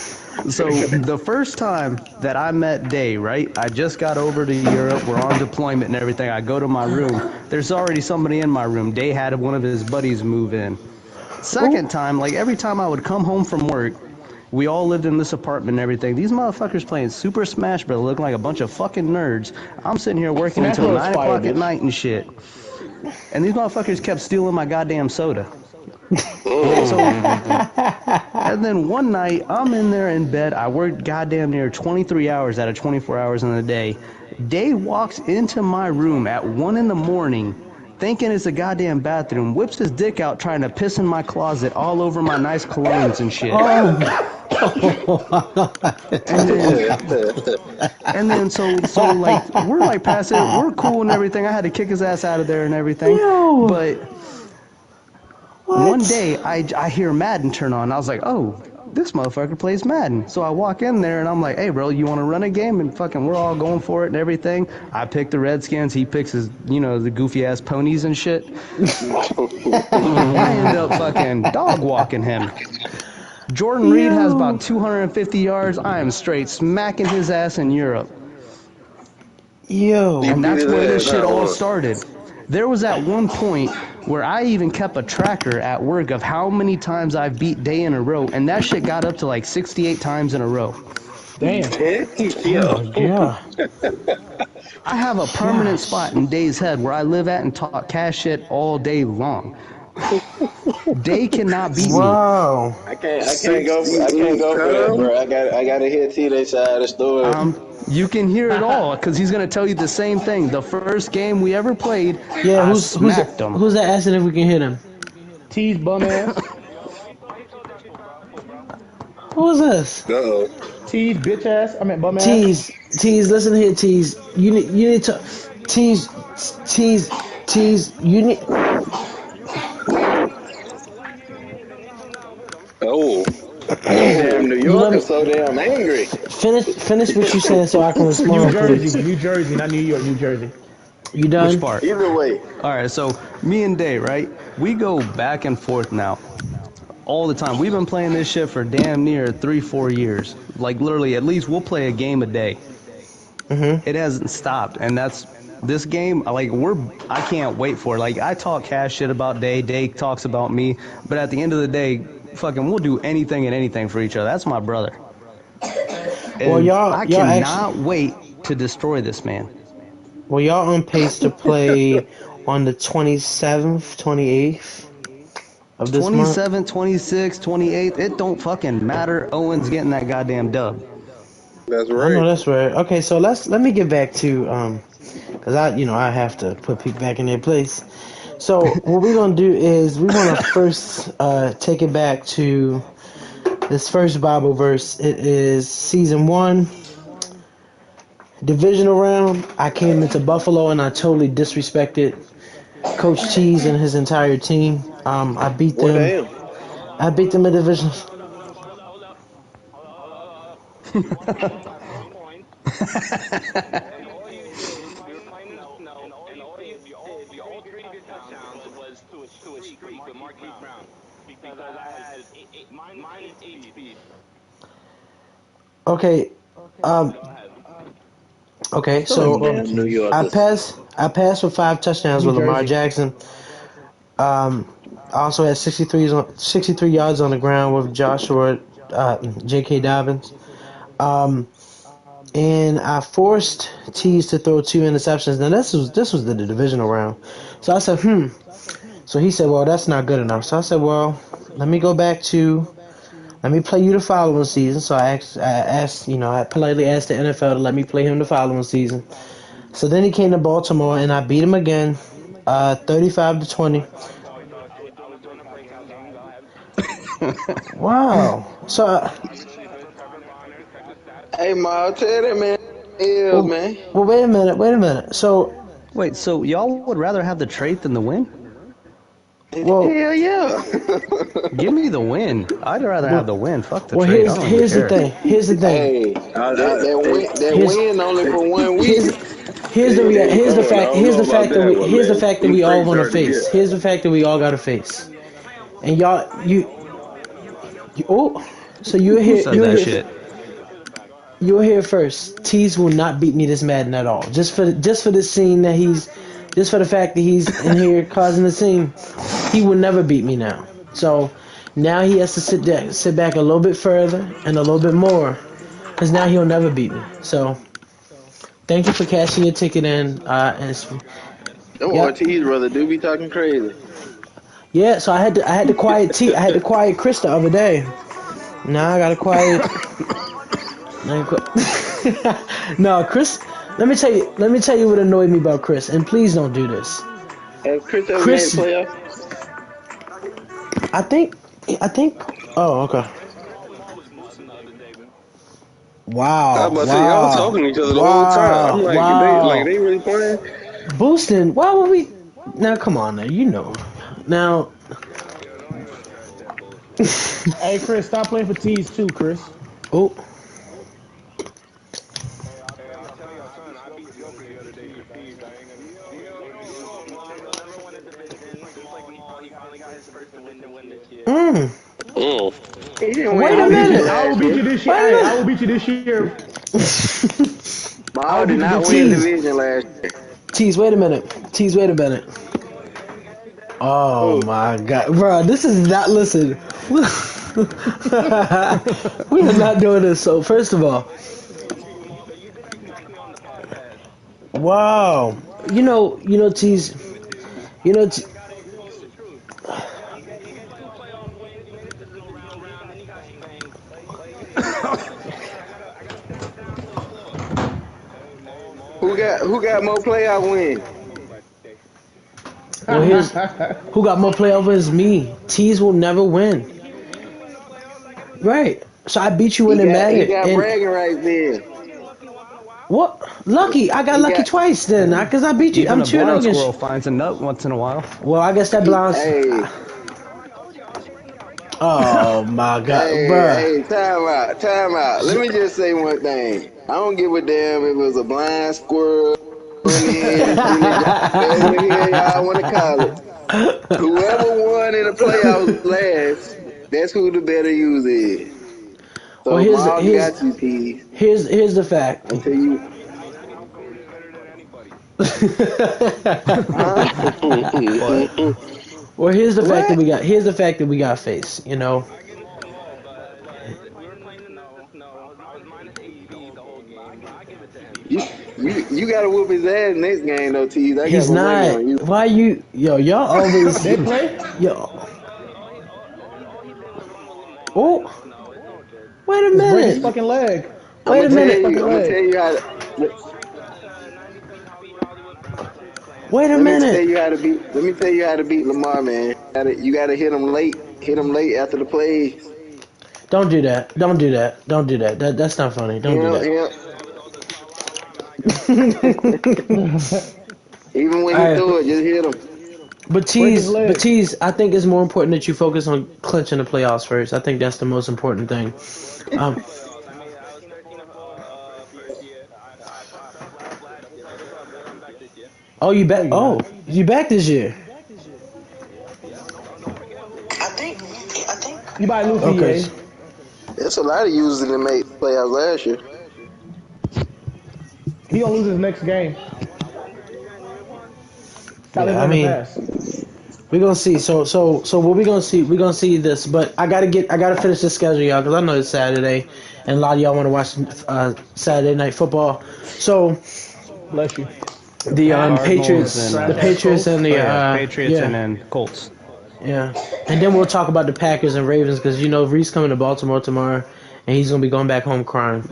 So the first time that I met Day, right? I just got over to Europe. We're on deployment and everything. I go to my room. There's already somebody in my room. Day had one of his buddies move in. Second time, like every time I would come home from work, we all lived in this apartment and everything. These motherfuckers playing Super Smash Bros. Looking like a bunch of fucking nerds. I'm sitting here working Smash until Bros. 9 Fire, o'clock at bitch. night and shit. And these motherfuckers kept stealing my goddamn soda. So, and then one night, I'm in there in bed. I worked goddamn near 23 hours out of 24 hours in the day. Day walks into my room at 1 in the morning, thinking it's a goddamn bathroom, whips his dick out trying to piss in my closet all over my nice colognes and shit. And then so like we're like past it, we're cool and everything. I had to kick his ass out of there and everything. Yo. But one day I hear Madden turn on. I was like, oh, this motherfucker plays Madden. So I walk in there and I'm like, hey bro, you want to run a game? And fucking we're all going for it and everything. I pick the Redskins. He picks his, the goofy ass ponies and shit. I end up fucking dog walking him. Jordan Reed has about 250 yards. I am straight smacking his ass in Europe. Yo. And that's where this shit all was. started. There was at one point where I even kept a tracker at work of how many times I've beat Day in a row, and that shit got up to like 68 times in a row. Damn. Yeah. I have a permanent spot in Day's head where I live at and talk cash shit all day long. Day cannot beat me. Wow. I can't go for that, bro. I gotta hear T-Day side of the story. You can hear it all because he's gonna tell you the same thing. The first game we ever played, Yeah, I who's smacked him. that asking if we can hit him? T's bum ass. Who is this? Uh-oh. T's bitch ass. I meant bum ass. Tease, listen here, Tease. You need to Tease, you need Oh. Damn, New let York me- is so damn angry. finish what you said so I can New respond, please. Jersey, New Jersey, not New York, New Jersey. You done? Which part? Either way, All right, so me and Day, right? We go back and forth now. All the time. We've been playing this shit for damn near 3-4 years. Like literally, at least we'll play a game a day. It hasn't stopped, and that's this game. Like I can't wait for it. Like I talk cash shit about Day. Day talks about me, but at the end of the day, fucking, we'll do anything and anything for each other. That's my brother. Well, And y'all I cannot wait to destroy this man. Well, y'all on pace to play on the 27th, 28th of this month. 27, 26, 28. It don't fucking matter. Owen's getting that goddamn dub. That's I know right. that's right. Okay, so let me get back to because I have to put people back in their place. So what we're gonna do is we're gonna first take it back to this first Bible verse. It is season 1, divisional round. I came into Buffalo and I totally disrespected Coach Cheese and his entire team. I beat them. damn. I beat them in division. Okay. Okay. So Damn New York. I passed for 5 touchdowns with Lamar Jackson. I also had 63 yards on the ground with Joshua, J.K. Dobbins. And I forced Tease to throw 2 interceptions. Now this was the divisional round. So I said, So So he said, well, that's not good enough. So I said, well, let me play you the following season. So I politely asked the NFL to let me play him the following season. So then he came to Baltimore, and I beat him again, 35-20. Wow. So, Hey, Ma, tell that man, hell, man. well, wait a minute. So, Wait, so y'all would rather have the trade than the win? well, Hell yeah. Give me the win. I'd rather have the win. Fuck the well, trade. here's the thing. Here's the thing. Hey, that win only for 1 week. Here's the fact that we all want to face. Yeah. Here's the fact that we all got to face. And y'all, so you're Who here. said You're that here. shit? You're here first. Tease will not beat me this Madden at all. Just for the scene that just for the fact that he's in here causing the scene, he will never beat me now. So now he has to sit back a little bit further and a little bit more, because now he'll never beat me. So thank you for cashing your ticket in. Don't worry, T's brother do be talking crazy. Yeah, so I had to quiet Chris the other day. Now I gotta quiet. No, Chris. Let me tell you what annoyed me about Chris, and please don't do this. Has Chris ever made a playoff? I think. Oh, okay. Wow. I was about to say, y'all was talking to each other the whole time. I'm like, they really playing? Boosting. Why would we? Now, come on, now you know. Now. Hey, Chris, stop playing for T's too, Chris. Oh. Wait a minute. I will beat you this year. Hey, I will beat you this year. Ball did not win the division last year. Tease, wait a minute. Oh my God, bro, this is not. Listen, we are not doing this. So first of all, wow, Tease, Who got more playoff wins? Well, who got more playoff wins? Me. Tease will never win. Right. So I beat you in the Madden. He got bragging rights then. What? Lucky. I got lucky twice then, because I beat you. Even I'm a 2-0 blind against squirrel you. finds a nut once in a while. Well, I guess that blinds. Hey. Oh my God, bro. Hey, time out. Let me just say one thing. I don't give a damn if it was a blind squirrel. Whatever y'all want to call it. Whoever won in the playoffs last, that's who the better user is. So well, here's the fact. I'll tell you. Well, here's the fact that we got. Here's the fact that we got face. You gotta whoop his ass next game though, Tease. He's not. Why you? Y'all always. They play? Yo. Oh. Wait a Break his minute. fucking leg. Wait a minute. I'm gonna tell you how. Wait a minute. Let me tell you how to beat Lamar, man. You gotta hit him late. Hit him late after the plays. Don't do that. That's not funny. Don't do that. Even when he threw it, just hit him. But Tease, I think it's more important that you focus on clinching the playoffs first. I think that's the most important thing. Oh, you back? Oh, you back this year? I think. You might lose Okay. There's a lot of users that made playoffs last year. He gonna lose his next game. Yeah, I mean, we're gonna see. So what we gonna see? We're gonna see this, but I gotta finish the schedule, y'all, because I know it's Saturday, and a lot of y'all want to watch Saturday night football. So, bless you. The Patriots, and, the Patriots and the Patriots yeah, and then Colts. yeah. And then we'll talk about the Packers and Ravens because Reese coming to Baltimore tomorrow, and he's gonna be going back home crying.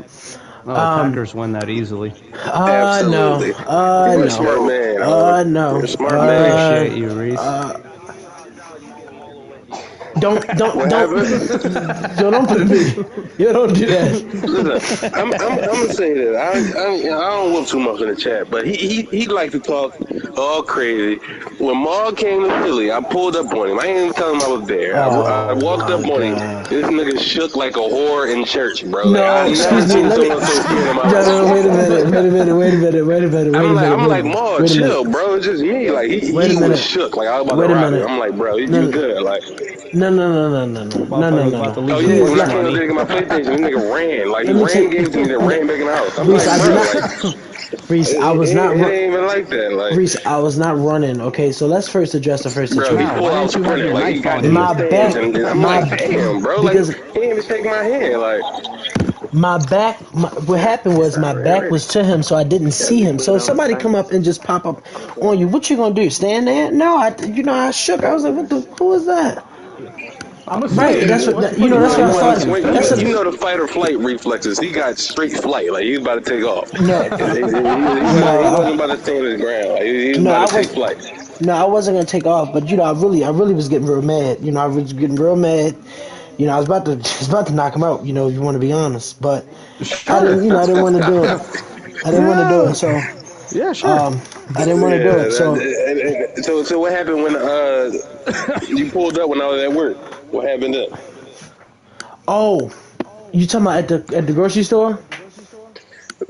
Oh, the Packers win that easily. No, Absolutely. You're a no, smart man. no. You're a smart man. Appreciate you, Reese. Don't put me. You don't do that. Listen, I'm gonna say that I don't whoop too much in the chat, but he like to talk all crazy. When Maul came to Philly, I pulled up on him. I ain't even tell him I was there. I walked up on him. This nigga shook like a whore in church, bro. No, I've never seen someone so scared in my life. Wait a minute. I'm like, Maul, chill, bro. It's just me. Like he was shook. Like I was about to rock him. I'm like, bro, you good? Like. No. Oh yeah, when I came to get my PlayStation, this nigga ran. Like he gave it to me, then ran back in the house. I'm Reese, like, bro, Reese, I was not. It ain't even like that. Like Reese, I was not running. Okay, so let's first address the first bro, he situation. pulled out sprinting. Like he got My back, I'm like, damn, bro. Like he didn't even shake my hand. Like my back. What happened was my back was to him, so I didn't see him. So if somebody come up and just pop up on you, what you gonna do? Stand there? No, I shook. I was like, who was that? I'm Right, that's what that's what I thought. You know the fight or flight reflexes. He got straight flight. Like he was about to take off. No, He wasn't about to stand his ground. Like he was about to take flight. No, I wasn't gonna take off, but I really was getting real mad. I was getting real mad. I was about to knock him out. If you want to be honest, but I didn't. I didn't want to do it. I didn't want to do it. So yeah, sure. I didn't want to do it. So what happened when you pulled up when I was at work? What happened then? Oh, you talking about at the grocery store?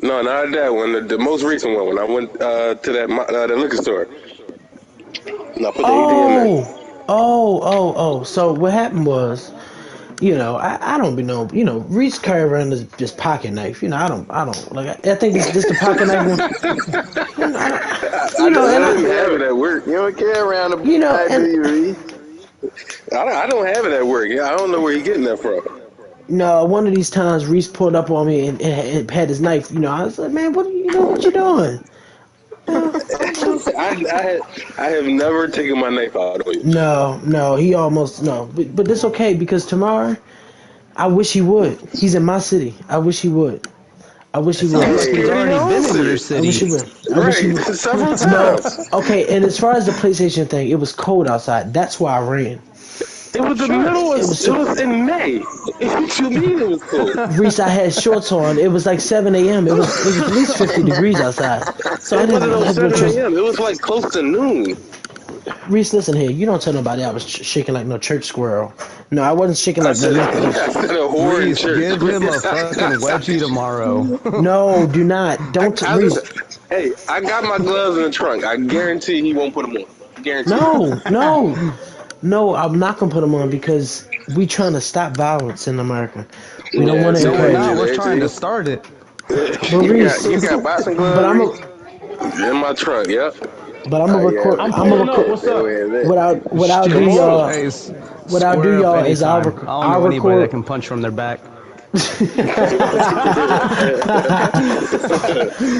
No, not that one. The most recent one when I went to that liquor store. And I put the AD in there. Oh. So what happened was, I don't be no, Reese carry around this pocket knife. I don't like. I think this the pocket knife one. I don't have it at work. You don't carry around a do you, Reese? I don't have it at work. Yeah, I don't know where he getting that from. No, one of these times Reese pulled up on me and had his knife. I was like, man, what you doing? I have never taken my knife out on you. No, he almost but that's okay because tomorrow, I wish he would. He's in my city. I wish he would. He's already been in your city. I wish he would. Several times. No, okay. And as far as the PlayStation thing, it was cold outside. That's why I ran. It was the middle. It was in May. What you mean it was cold? Reese, I had shorts on. It was like 7 a.m. It was at least 50 degrees outside. So I didn't have no choice. It was like close to noon. Reese, listen here. You don't tell nobody I was shaking like no church squirrel. No, I wasn't shaking like nothing. Reese, give him a fucking wedgie tomorrow. No, do not. Don't. Reese. Hey, I got my gloves in the trunk. I guarantee he won't put them on. Guarantee. No, I'm not gonna put them on because we trying to stop violence in America. We don't want to encourage it. We're trying to start it. But Reese, you got boxing gloves. But in my trunk. Yep. But I'm gonna record. I'm pulling up. What's up? What I'll do, y'all is I'll record. I don't know anybody that can punch from their back.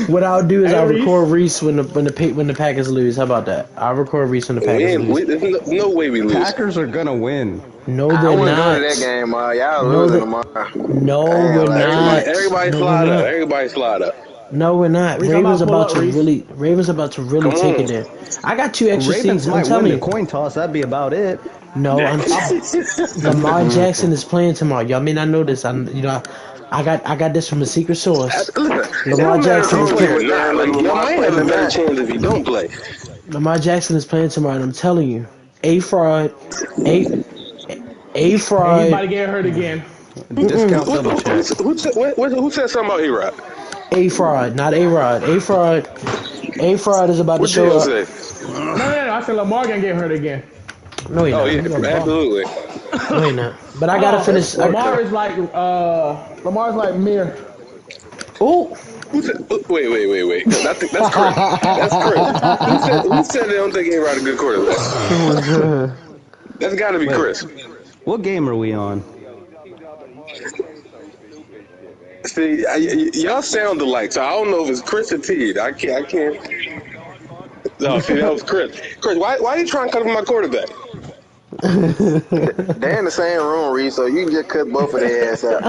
What I'll do is I'll record Reese when the Packers lose. How about that? I'll record Reese when the Packers lose. There's no way we lose. Packers are gonna win. No, they're not. I want to go to that game, y'all losing tomorrow. No, we're not. Everybody slide up. No, we're not. Ravens about to really take it there. I got 2 extra Ravens seats. I'm might telling win you. the coin toss. That'd be about it. No, Lamar Jackson is playing tomorrow. Y'all may not know this. I got this from a secret source. Lamar Jackson is playing. Y'all might have a better chance if you don't play. Lamar Jackson is playing tomorrow, and I'm telling you, A fraud. Anybody get hurt again? Discount double check. Who said something about A-Rod? A fraud, not A-Rod. A fraud is about to show up. No. I said Lamar gonna get hurt again. No, he not. Oh yeah, absolutely. No, he not. But I gotta finish. Lamar's like Mir. Oh. Wait. That's Chris. That's Chris. Who said they don't think A-Rod a good quarterback? That's got to be Chris. What game are we on? See, y'all sound alike, so I don't know if it's Chris or T. I can't. No, see, that was Chris. Chris, why are you trying to cut off my quarterback? They're in the same room, Reed, so you can just cut both of their ass out.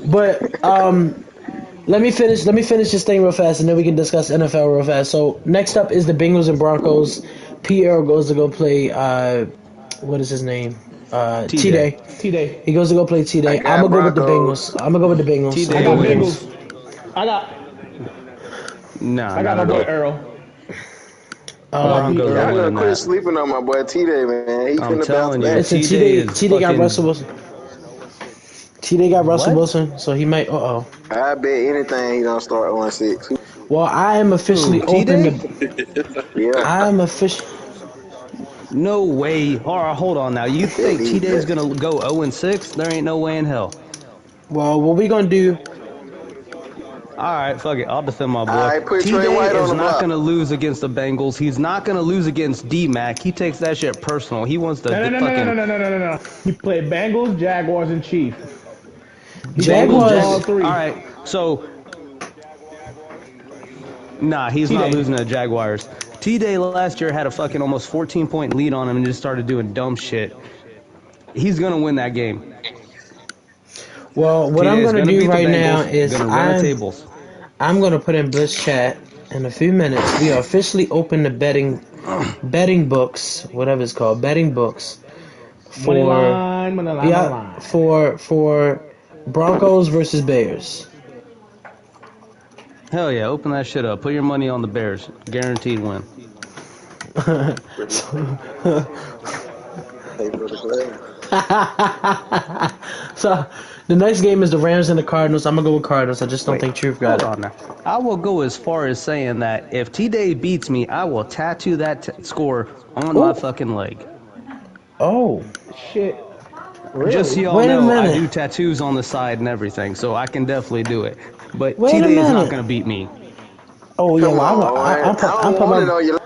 But let me finish this thing real fast, and then we can discuss NFL real fast. So next up is the Bengals and Broncos. Pierre goes to go play. What is his name? T-Day. T-Day. He goes to go play T-Day. I got I'm gonna go with the Broncos. Bengals. I'm gonna go with the Bengals. T-Day I got wins. Bengals. I got Nah, my not boy at all. Earl. Broncos Earl. are I'm gonna winning quit that. sleeping on my boy T-Day, man. He I'm finna telling bounce you. back. Listen, T-Day is T-Day got fucking- Russell Wilson. T-Day got Russell What? Wilson, so he might. I bet anything he don't start 1-6. Well, I am officially Who, open T-Day? to. Yeah. I'm officially. No way. Hold on now. You think he- T-Day's gonna go 0-6? There ain't no way in hell. Well, what we gonna do? All right, fuck it. I'll defend my boy. All right, put Trey T-Day White on is the not block. going to lose against the Bengals. He's not going to lose against D-Mac. He takes that shit personal. He wants to No. fucking... No. He played Bengals, Jaguars, and Chiefs. Jaguars. all three. All right, so... Nah, he's not T-Day. losing to the Jaguars. T-Day last year had a fucking almost 14-point lead on him and just started doing dumb shit. He's going to win that game. Well, what I'm T-Day is gonna beat do the right now Bengals, is gonna run the tables. I'm gonna put in Blitz chat in a few minutes. We are officially open to betting books, whatever it's called, betting books Money for line. for Broncos versus Bears. Hell yeah, open that shit up. Put your money on the Bears. Guaranteed win. So the next game is the Rams and the Cardinals. I'm gonna go with Cardinals. I just don't think Truth got Hold it. on now. I will go as far as saying that if T-Day beats me, I will tattoo that score on my fucking leg. Oh, Shit. Really? Just so y'all Wait a know, I minute. do tattoos on the side and everything, so I can definitely do it. But Wait a T-Day is not minute. going to beat me. oh yeah. Come Well, on, I man. put I don't my. want it on your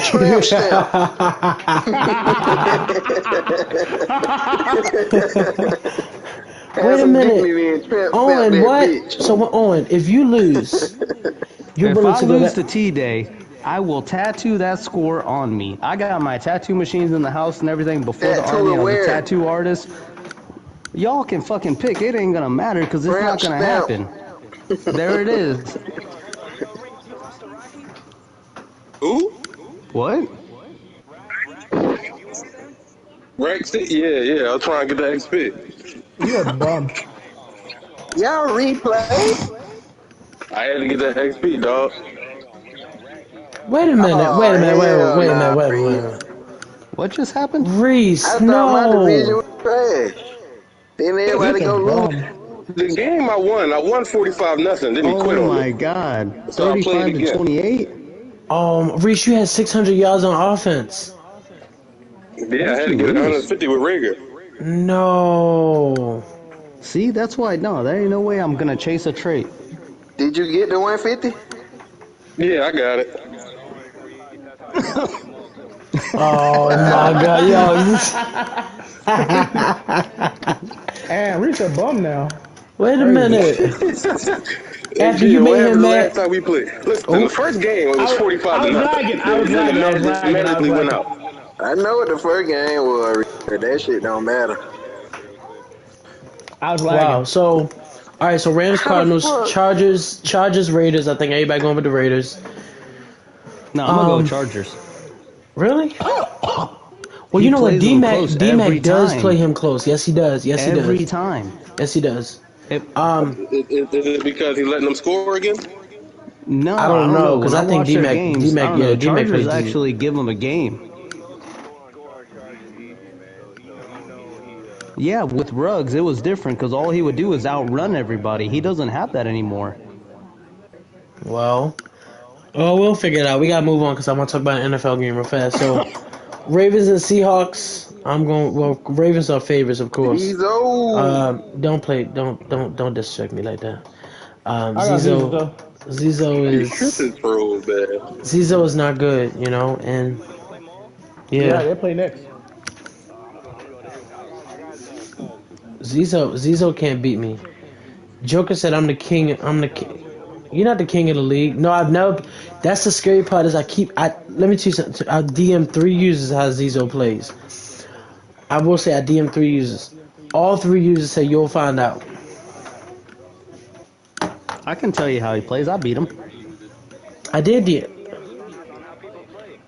tramp stamp. Wait a minute. Owen, Owen, what? So Owen, if you lose, you're If willing I to go lose that. to T-Day, I will tattoo that score on me. I got my tattoo machines in the house and everything. Before the Tattoo army, I was where? a tattoo artist. Y'all can fucking pick. It ain't going to matter because it's not Tramp going to stamp. happen. There it is. Who? What? Rex? Yeah. I'm trying to get that XP. You're a bum. Y'all replay? I had to get that XP, dog. Wait a minute. Oh, Wait a minute. hell Wait a nah, minute. Reed. What just happened? Reese, I thought my division no. was trash. Then everybody go lose. The game I won 45-0. Then he quit Oh on my me. God. So I played 35 to again. 28? Reese, you had 600 yards on offense. Yeah, I had to get 150 with Rager. No. See, that's why, no, there ain't no way I'm going to chase a trait. Did you get the 150? Yeah, I got it. Oh my God, yo. And Reese a bum now. Wait a minute. After Yeah, you what made happened him the mad. last time we played? Listen, the first game it was 45-0. lagging. I was Then the lagging. magically went out. I know what the first game was. That shit don't matter. I was lagging. Wow. So, all right. So Rams, Cardinals, Chargers, Raiders. I think everybody going with the Raiders. No, I'm going to go with Chargers. Really? Well, He you know what? plays them close every D-Mac does time. play him close. Yes, he does. Yes, he does. Every time. Yes, he does. Is it because he's letting them score again? No, I don't know, When 'cause I think watch their D-Mac- games, D-Mac- I don't know, yeah, D-Mac Chargers plays actually give them a game. Yeah, with Ruggs, it was different because all he would do is outrun everybody. He doesn't have that anymore. Well, we'll figure it out. We gotta move on because I want to talk about an NFL game real fast. So, Ravens and Seahawks. I'm going. Well, Ravens are favorites, of course. Don't disrespect me like that. Zizo is not good, you know, and Yeah, they play next. Zizo can't beat me. Joker said, "I'm the king. I'm the king." You're not the king of the league. No, I've never. That's the scary part. Is let me tell you something. I DM 3 users how Zizo plays. I will say I DM 3 users. All 3 users say you'll find out. I can tell you how he plays. I beat him. I did DM.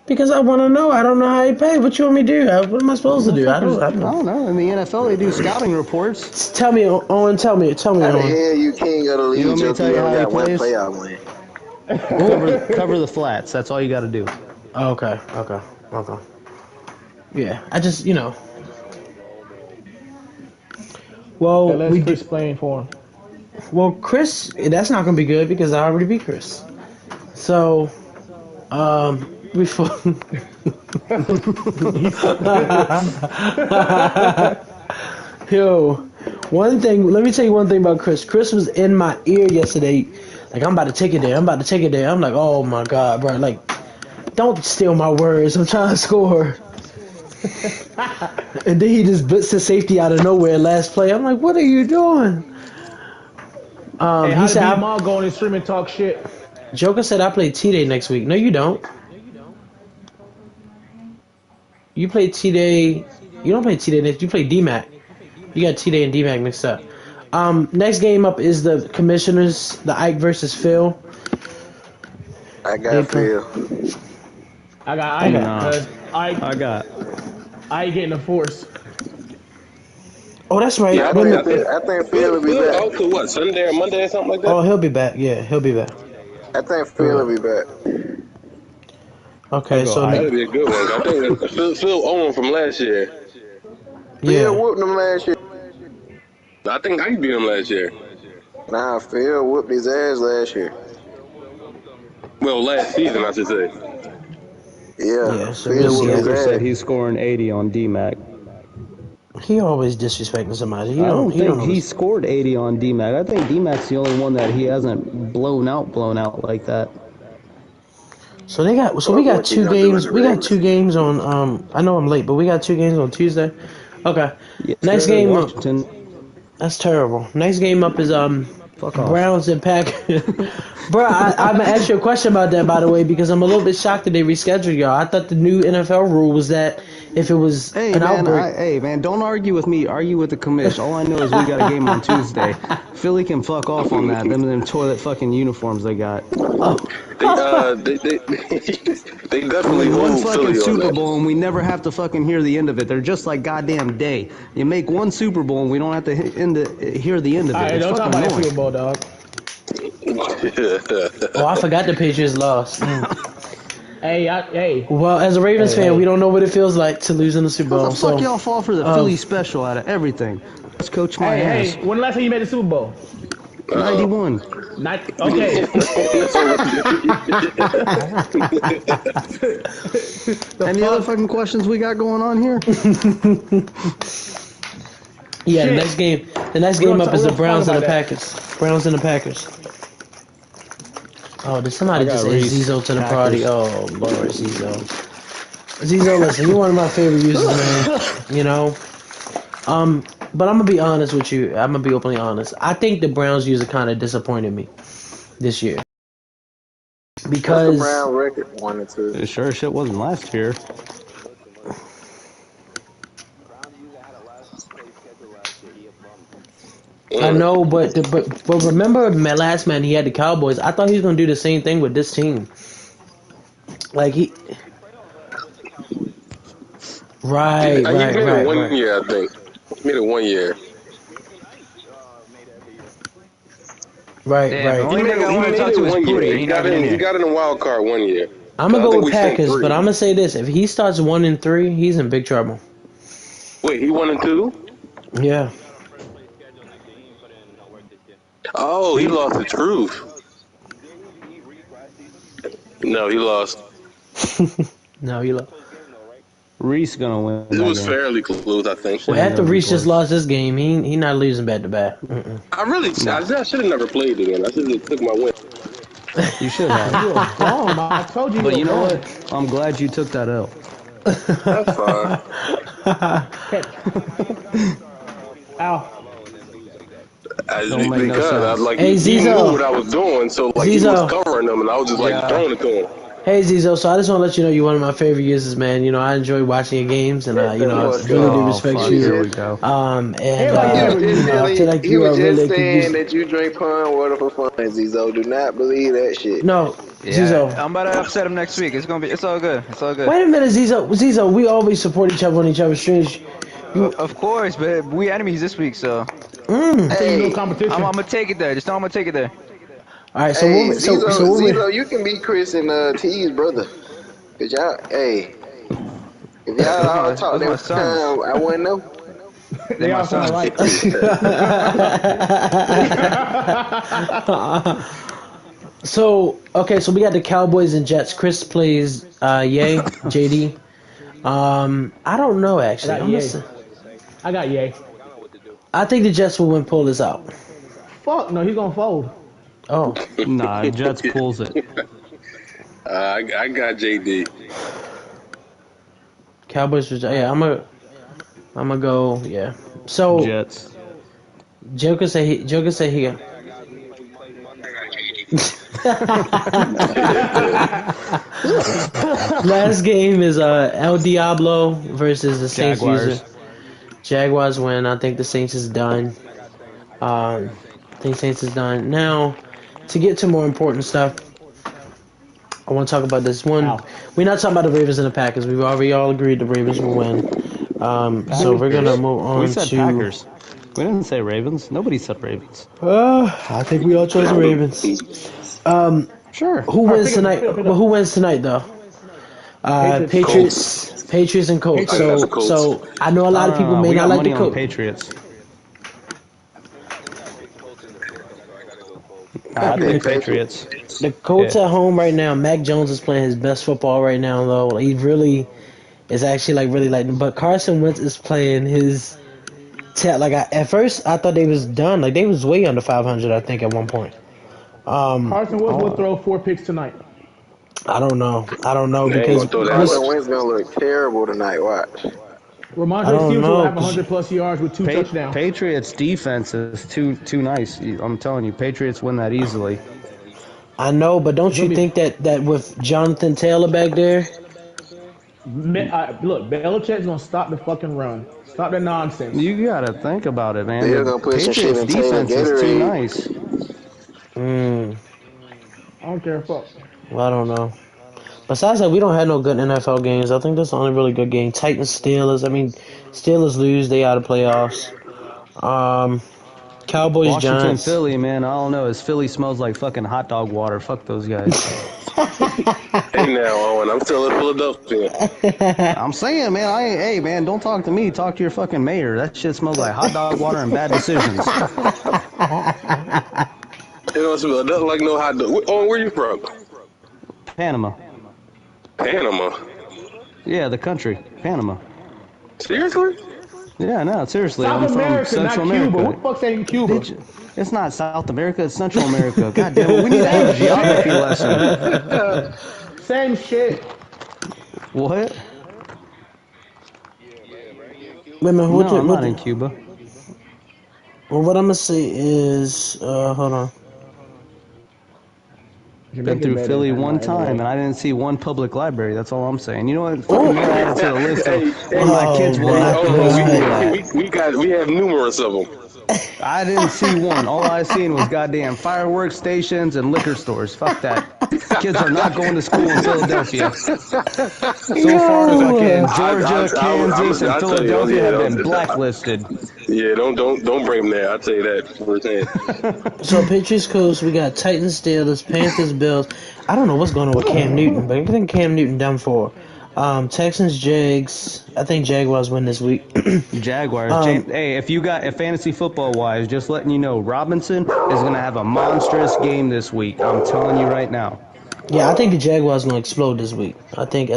Because I want to know. I don't know how he plays. What you want me to do? What am I supposed to do? I don't know. In the NFL, they do scouting reports. Tell me, Owen. Tell me, How the Owen. hell you king of the league? You want me to tell you how he plays? One playoff win. Cover the flats. That's all you got to do. Okay. Yeah, I just, Well, Let's Chris playing for him. Well, Chris, that's not gonna be good because I already beat Chris. So, before. Yo, one thing. Let me tell you one thing about Chris. Chris was in my ear yesterday. Like, I'm about to take it there. I'm like, oh my god, bro. Like, don't steal my words. I'm trying to score. And then he just blitz the safety out of nowhere last play. I'm like, what are you doing? He said, I'm all going and stream and talk shit. Joker said I play T-Day next week. No, you don't. You play T-Day. You don't play T-Day next. You play D-Mac. You got T-Day and D-Mac mixed up. Next game up is the Commissioners, the Ike versus Phil. I got Phil. I got Ike. I got Ike getting the force. Oh, that's right. Yeah, I think Phil will be back. Out to what, Sunday or Monday or something like that? Oh, he'll be back. Yeah, he'll be back. I think Phil will be back. Okay, so that'll be a good one. I think Phil Owen from last year. Yeah, Phil whooped him last year. I think I beat him last year. Nah, Phil whooped his ass last year. Well, last season, I should say. Yeah, so Phil whooped his Joker ass. said he's scoring 80 on D-Mac. he always disrespecting somebody. I don't think he scored 80 on D-Mac. I think D-Mac's the only one that he hasn't blown out like that. So we got 2 games. We got 2 games on. I know I'm late, but we got 2 games on Tuesday. Okay. Yeah, Next game Washington. up. That's terrible. Next game up is Browns and Packers. Bro, I'm gonna ask you a question about that, by the way, because I'm a little bit shocked that they rescheduled y'all. I thought the new NFL rule was that if it was outbreak. Hey man, don't argue with me. Argue with the commish. All I know is we got a game on Tuesday. Philly can fuck off on that. Them toilet fucking uniforms they got. They definitely One moved fucking Philly on Super that. Bowl and we never have to fucking hear the end of it. They're just like goddamn day. You make one Super Bowl and we don't have to hear the end of it. All right, It's don't talk fucking about that annoying. Super Bowl, dog. Oh, I forgot the Patriots lost. Hey. Well, as a Ravens fan, we don't know what it feels like to lose in the Super Bowl. What the fuck y'all fall for the Philly special out of everything? Let's coach my ass. Hey, when the last time you made the Super Bowl? 91. Okay. Any other fucking questions we got going on here? Yeah, the next game up is the Browns and the Packers. Browns and the Packers. Oh, did somebody just add Zizo to the party? Oh, Lord, Zizo. Zizo, listen, you're one of my favorite users, man. But I'm going to be honest with you. I'm going to be openly honest. I think the Browns user kind of disappointed me this year. Because... What's the Brown record? 1-2. It sure shit wasn't last year. I know, but remember last man he had the Cowboys. I thought he was gonna do the same thing with this team. Like he, right. He made it 1 year, I think. He made it 1 year. Right. He made it 1 year. He got in the wild card 1 year. I'm gonna go with Packers, but I'm gonna say this: if he starts 1-3, he's in big trouble. Wait, he 1-2? Yeah. Oh, he lost the truth. No, he lost. No, he lost. Reese gonna win. It was fairly close, I think. Well, after Reese just lost this game, he not losing back to back. I should have never played again. I should have took my win. You should have. I told you. But you know what? I'm glad you took that L. That's fine. Ow. Don't make no sense. Hey, he knew Zizo. what I was doing, so like he Zizo. was covering them, and I was just like throwing it to him. Hey Zizo, so I just want to let you know you're one of my favorite users, man. You know, I enjoy watching your games, and I really do respect you. Here we go. And He was I feel like you are just really saying that you drink pond water for fun, Zizo. Do not believe that shit. No, Zizo. I'm about to upset him next week. It's all good. It's all good. Wait a minute, Zizo, we always support each other on each other's streams. Of course, but we enemies this week, so. Hey, no competition. I'm gonna take it there. Just know I'm gonna take it there. All right, so Hey, Zizo, you can be Chris and T's brother. Cause y'all, if y'all all talk that time, I wouldn't know. They all sound right. So we got the Cowboys and Jets. Chris plays Yay, JD. I don't know actually. I got Yay. I think the Jets will win. Pull this out. Fuck no, he's gonna fold. Oh. Nah, Jets pulls it. I got JD. Cowboys. Yeah, I'm gonna go. Yeah. So Jets. Joker say he. Last game is El Diablo versus the Saints user. Jaguars win. I think the Saints is done. I think Saints is done. Now, to get to more important stuff, I want to talk about this one. We're not talking about the Ravens and the Packers. We've already all agreed the Ravens will win. So we're gonna move on We said to Packers. We didn't say Ravens. Nobody said Ravens. I think we all chose the Ravens. Sure. Who wins tonight? But who wins tonight though? Patriots and Colts. So I know a lot of people may not like the Colts. Patriots. I think Patriots. The Colts at home right now. Mac Jones is playing his best football right now, though. He really is actually but Carson Wentz is playing his. At first I thought they was done. Like they was way under 500. I think at one point. Carson Wentz will throw 4 picks tonight. I don't know because Carson Wentz gonna look terrible tonight. Watch. Ramondre Stevenson will have 100+ yards with 2 touchdowns. Patriots defense is too nice. I'm telling you, Patriots win that easily. I know, but don't you think that with Jonathan Taylor back there? Look, Belichick's gonna stop the fucking run. Stop the nonsense. You gotta think about it, man. They're gonna put some shit in defense is too nice. I don't care a fuck. Well, I don't know. Besides that, we don't have no good NFL games. I think that's the only really good game. Titans, Steelers. I mean, Steelers lose, they out of playoffs. Cowboys, Washington, Giants. Philly, man. I don't know. His Philly smells like fucking hot dog water. Fuck those guys. Hey now, Owen, I'm still in Philadelphia. I'm saying, man. Hey, man, don't talk to me. Talk to your fucking mayor. That shit smells like hot dog water and bad decisions. It don't smell nothing like no hot dog. Owen, where you from? Panama. Panama? Yeah, the country. Panama. Seriously? Yeah, no, seriously. South I'm America, from Central not America. Cuba. What the fuck's saying Cuba? It's not South America, it's Central America. God damn it, we need to have a geography lesson. Same shit. What? Wait a minute, No, I'm not in Cuba. Well, what I'm going to say is, hold on. Been through Philly one time, and I didn't see one public library. That's all I'm saying. You know what? Fucking add it to the list of my kids will not go to school. We have numerous of them. I didn't see one. All I seen was goddamn fireworks stations and liquor stores. Fuck that. Kids are not going to school in Philadelphia. So far, fucking Georgia, Kansas, and Philadelphia have been blacklisted. Yeah, don't bring them there. I'll tell you that firsthand. So Patriots, Colts, we got Titans, Steelers, Panthers, Bills. I don't know what's going on with Cam Newton, but I think Cam Newton done for. Texans, Jags. I think Jaguars win this week. Jaguars. Hey, if fantasy football wise, just letting you know, Robinson is gonna have a monstrous game this week. I'm telling you right now. Yeah, I think the Jaguars gonna explode this week. I think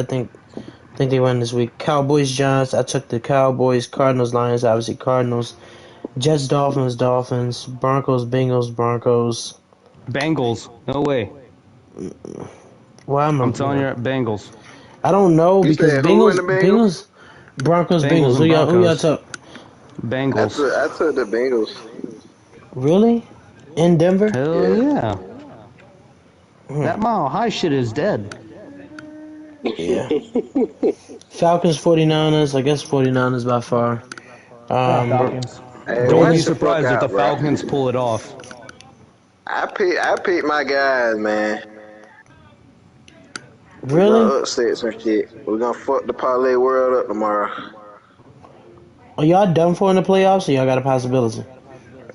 they win this week. Cowboys, Giants. I took the Cowboys. Cardinals, Lions. Obviously Cardinals. Jets, Dolphins. Broncos, Bengals, Broncos. Bengals. No way. Why am I? I'm telling you, Bengals. I don't know because Bengals, Broncos, Bengals. Who y'all took? Bengals. I took the Bengals. Really? In Denver? Hell yeah. That Mile High shit is dead. Yeah. Falcons, 49ers. I guess 49ers by far. Falcons. Hey, Don't watch be the fuck surprised if out, the bro. Falcons pull it off. I pick my guys, man. We're Really? gonna upset some shit. We're gonna fuck the parlay world up tomorrow. Are y'all done for in the playoffs, or y'all got a possibility?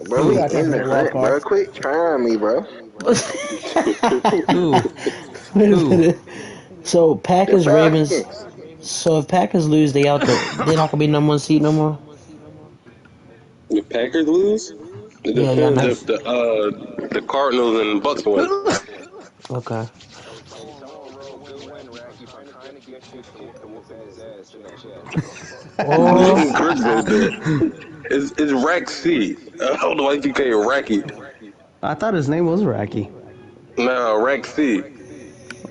Bro, we in the hunt, bro. Quit trying me, bro. Ooh. Wait a minute. So Packers, The Ravens. Falcons. So if Packers lose, they out. They're not gonna be number 1 seed no more. The Packers lose? It Yeah, depends nice. if the Cardinals and Bucks win. Okay. Someone wrote, "Good win, Racky. Trying to get you to whoop his ass in the chat." Chris wrote that. It's Rack C. I don't know why you keep Racky. I thought his name was Racky. No, Rack C.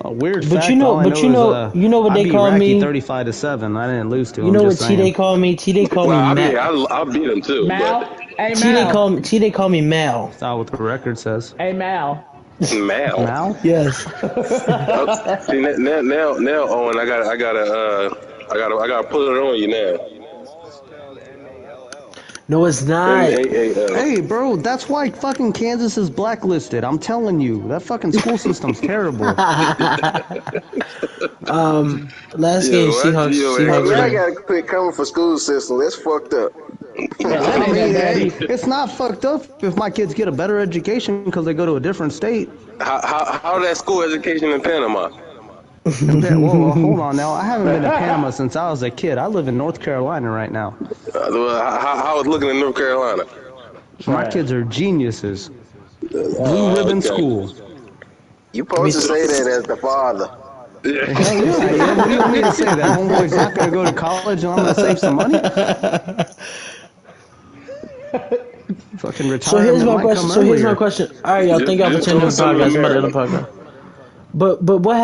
A weird But fact. you know- all I but know you know- is, you know what I they beat call Racky me? 35-7. I didn't lose to him. You know what just T they saying. call me? T they call me Well, I mean, Mal. I'll beat him too. Mal? Hey, T they Mal. call me. T they call me Mal. That's not what the record says. Hey, Mal. But Mal. Mal? Yes. See now, Owen, I gotta put it on you now. Mall spelled M-A-L-L. No, it's not. MAAL. Hey, bro, that's why fucking Kansas is blacklisted. I'm telling you, that fucking school system's terrible. Last game, Seahawks. Hey, Seahawks y'all win. gotta quit coming for school system. That's fucked up. I mean, hey, it's not fucked up if my kids get a better education because they go to a different state. How that school education in Panama? Whoa, hold on now. I haven't been to Panama since I was a kid. I live in North Carolina right now. How it's looking in North Carolina? My kids are geniuses. Blue ribbon okay. school. You supposed to say that as the father. Hell yeah, I am. What do you want me to say? That homeboy's not going to go to college and I'm going to save some money? Fucking retirement. So here's my might question. come So here's my earlier. question. All right, y'all. Thank y'all for tuning in the podcast. I'm about to end the podcast. But what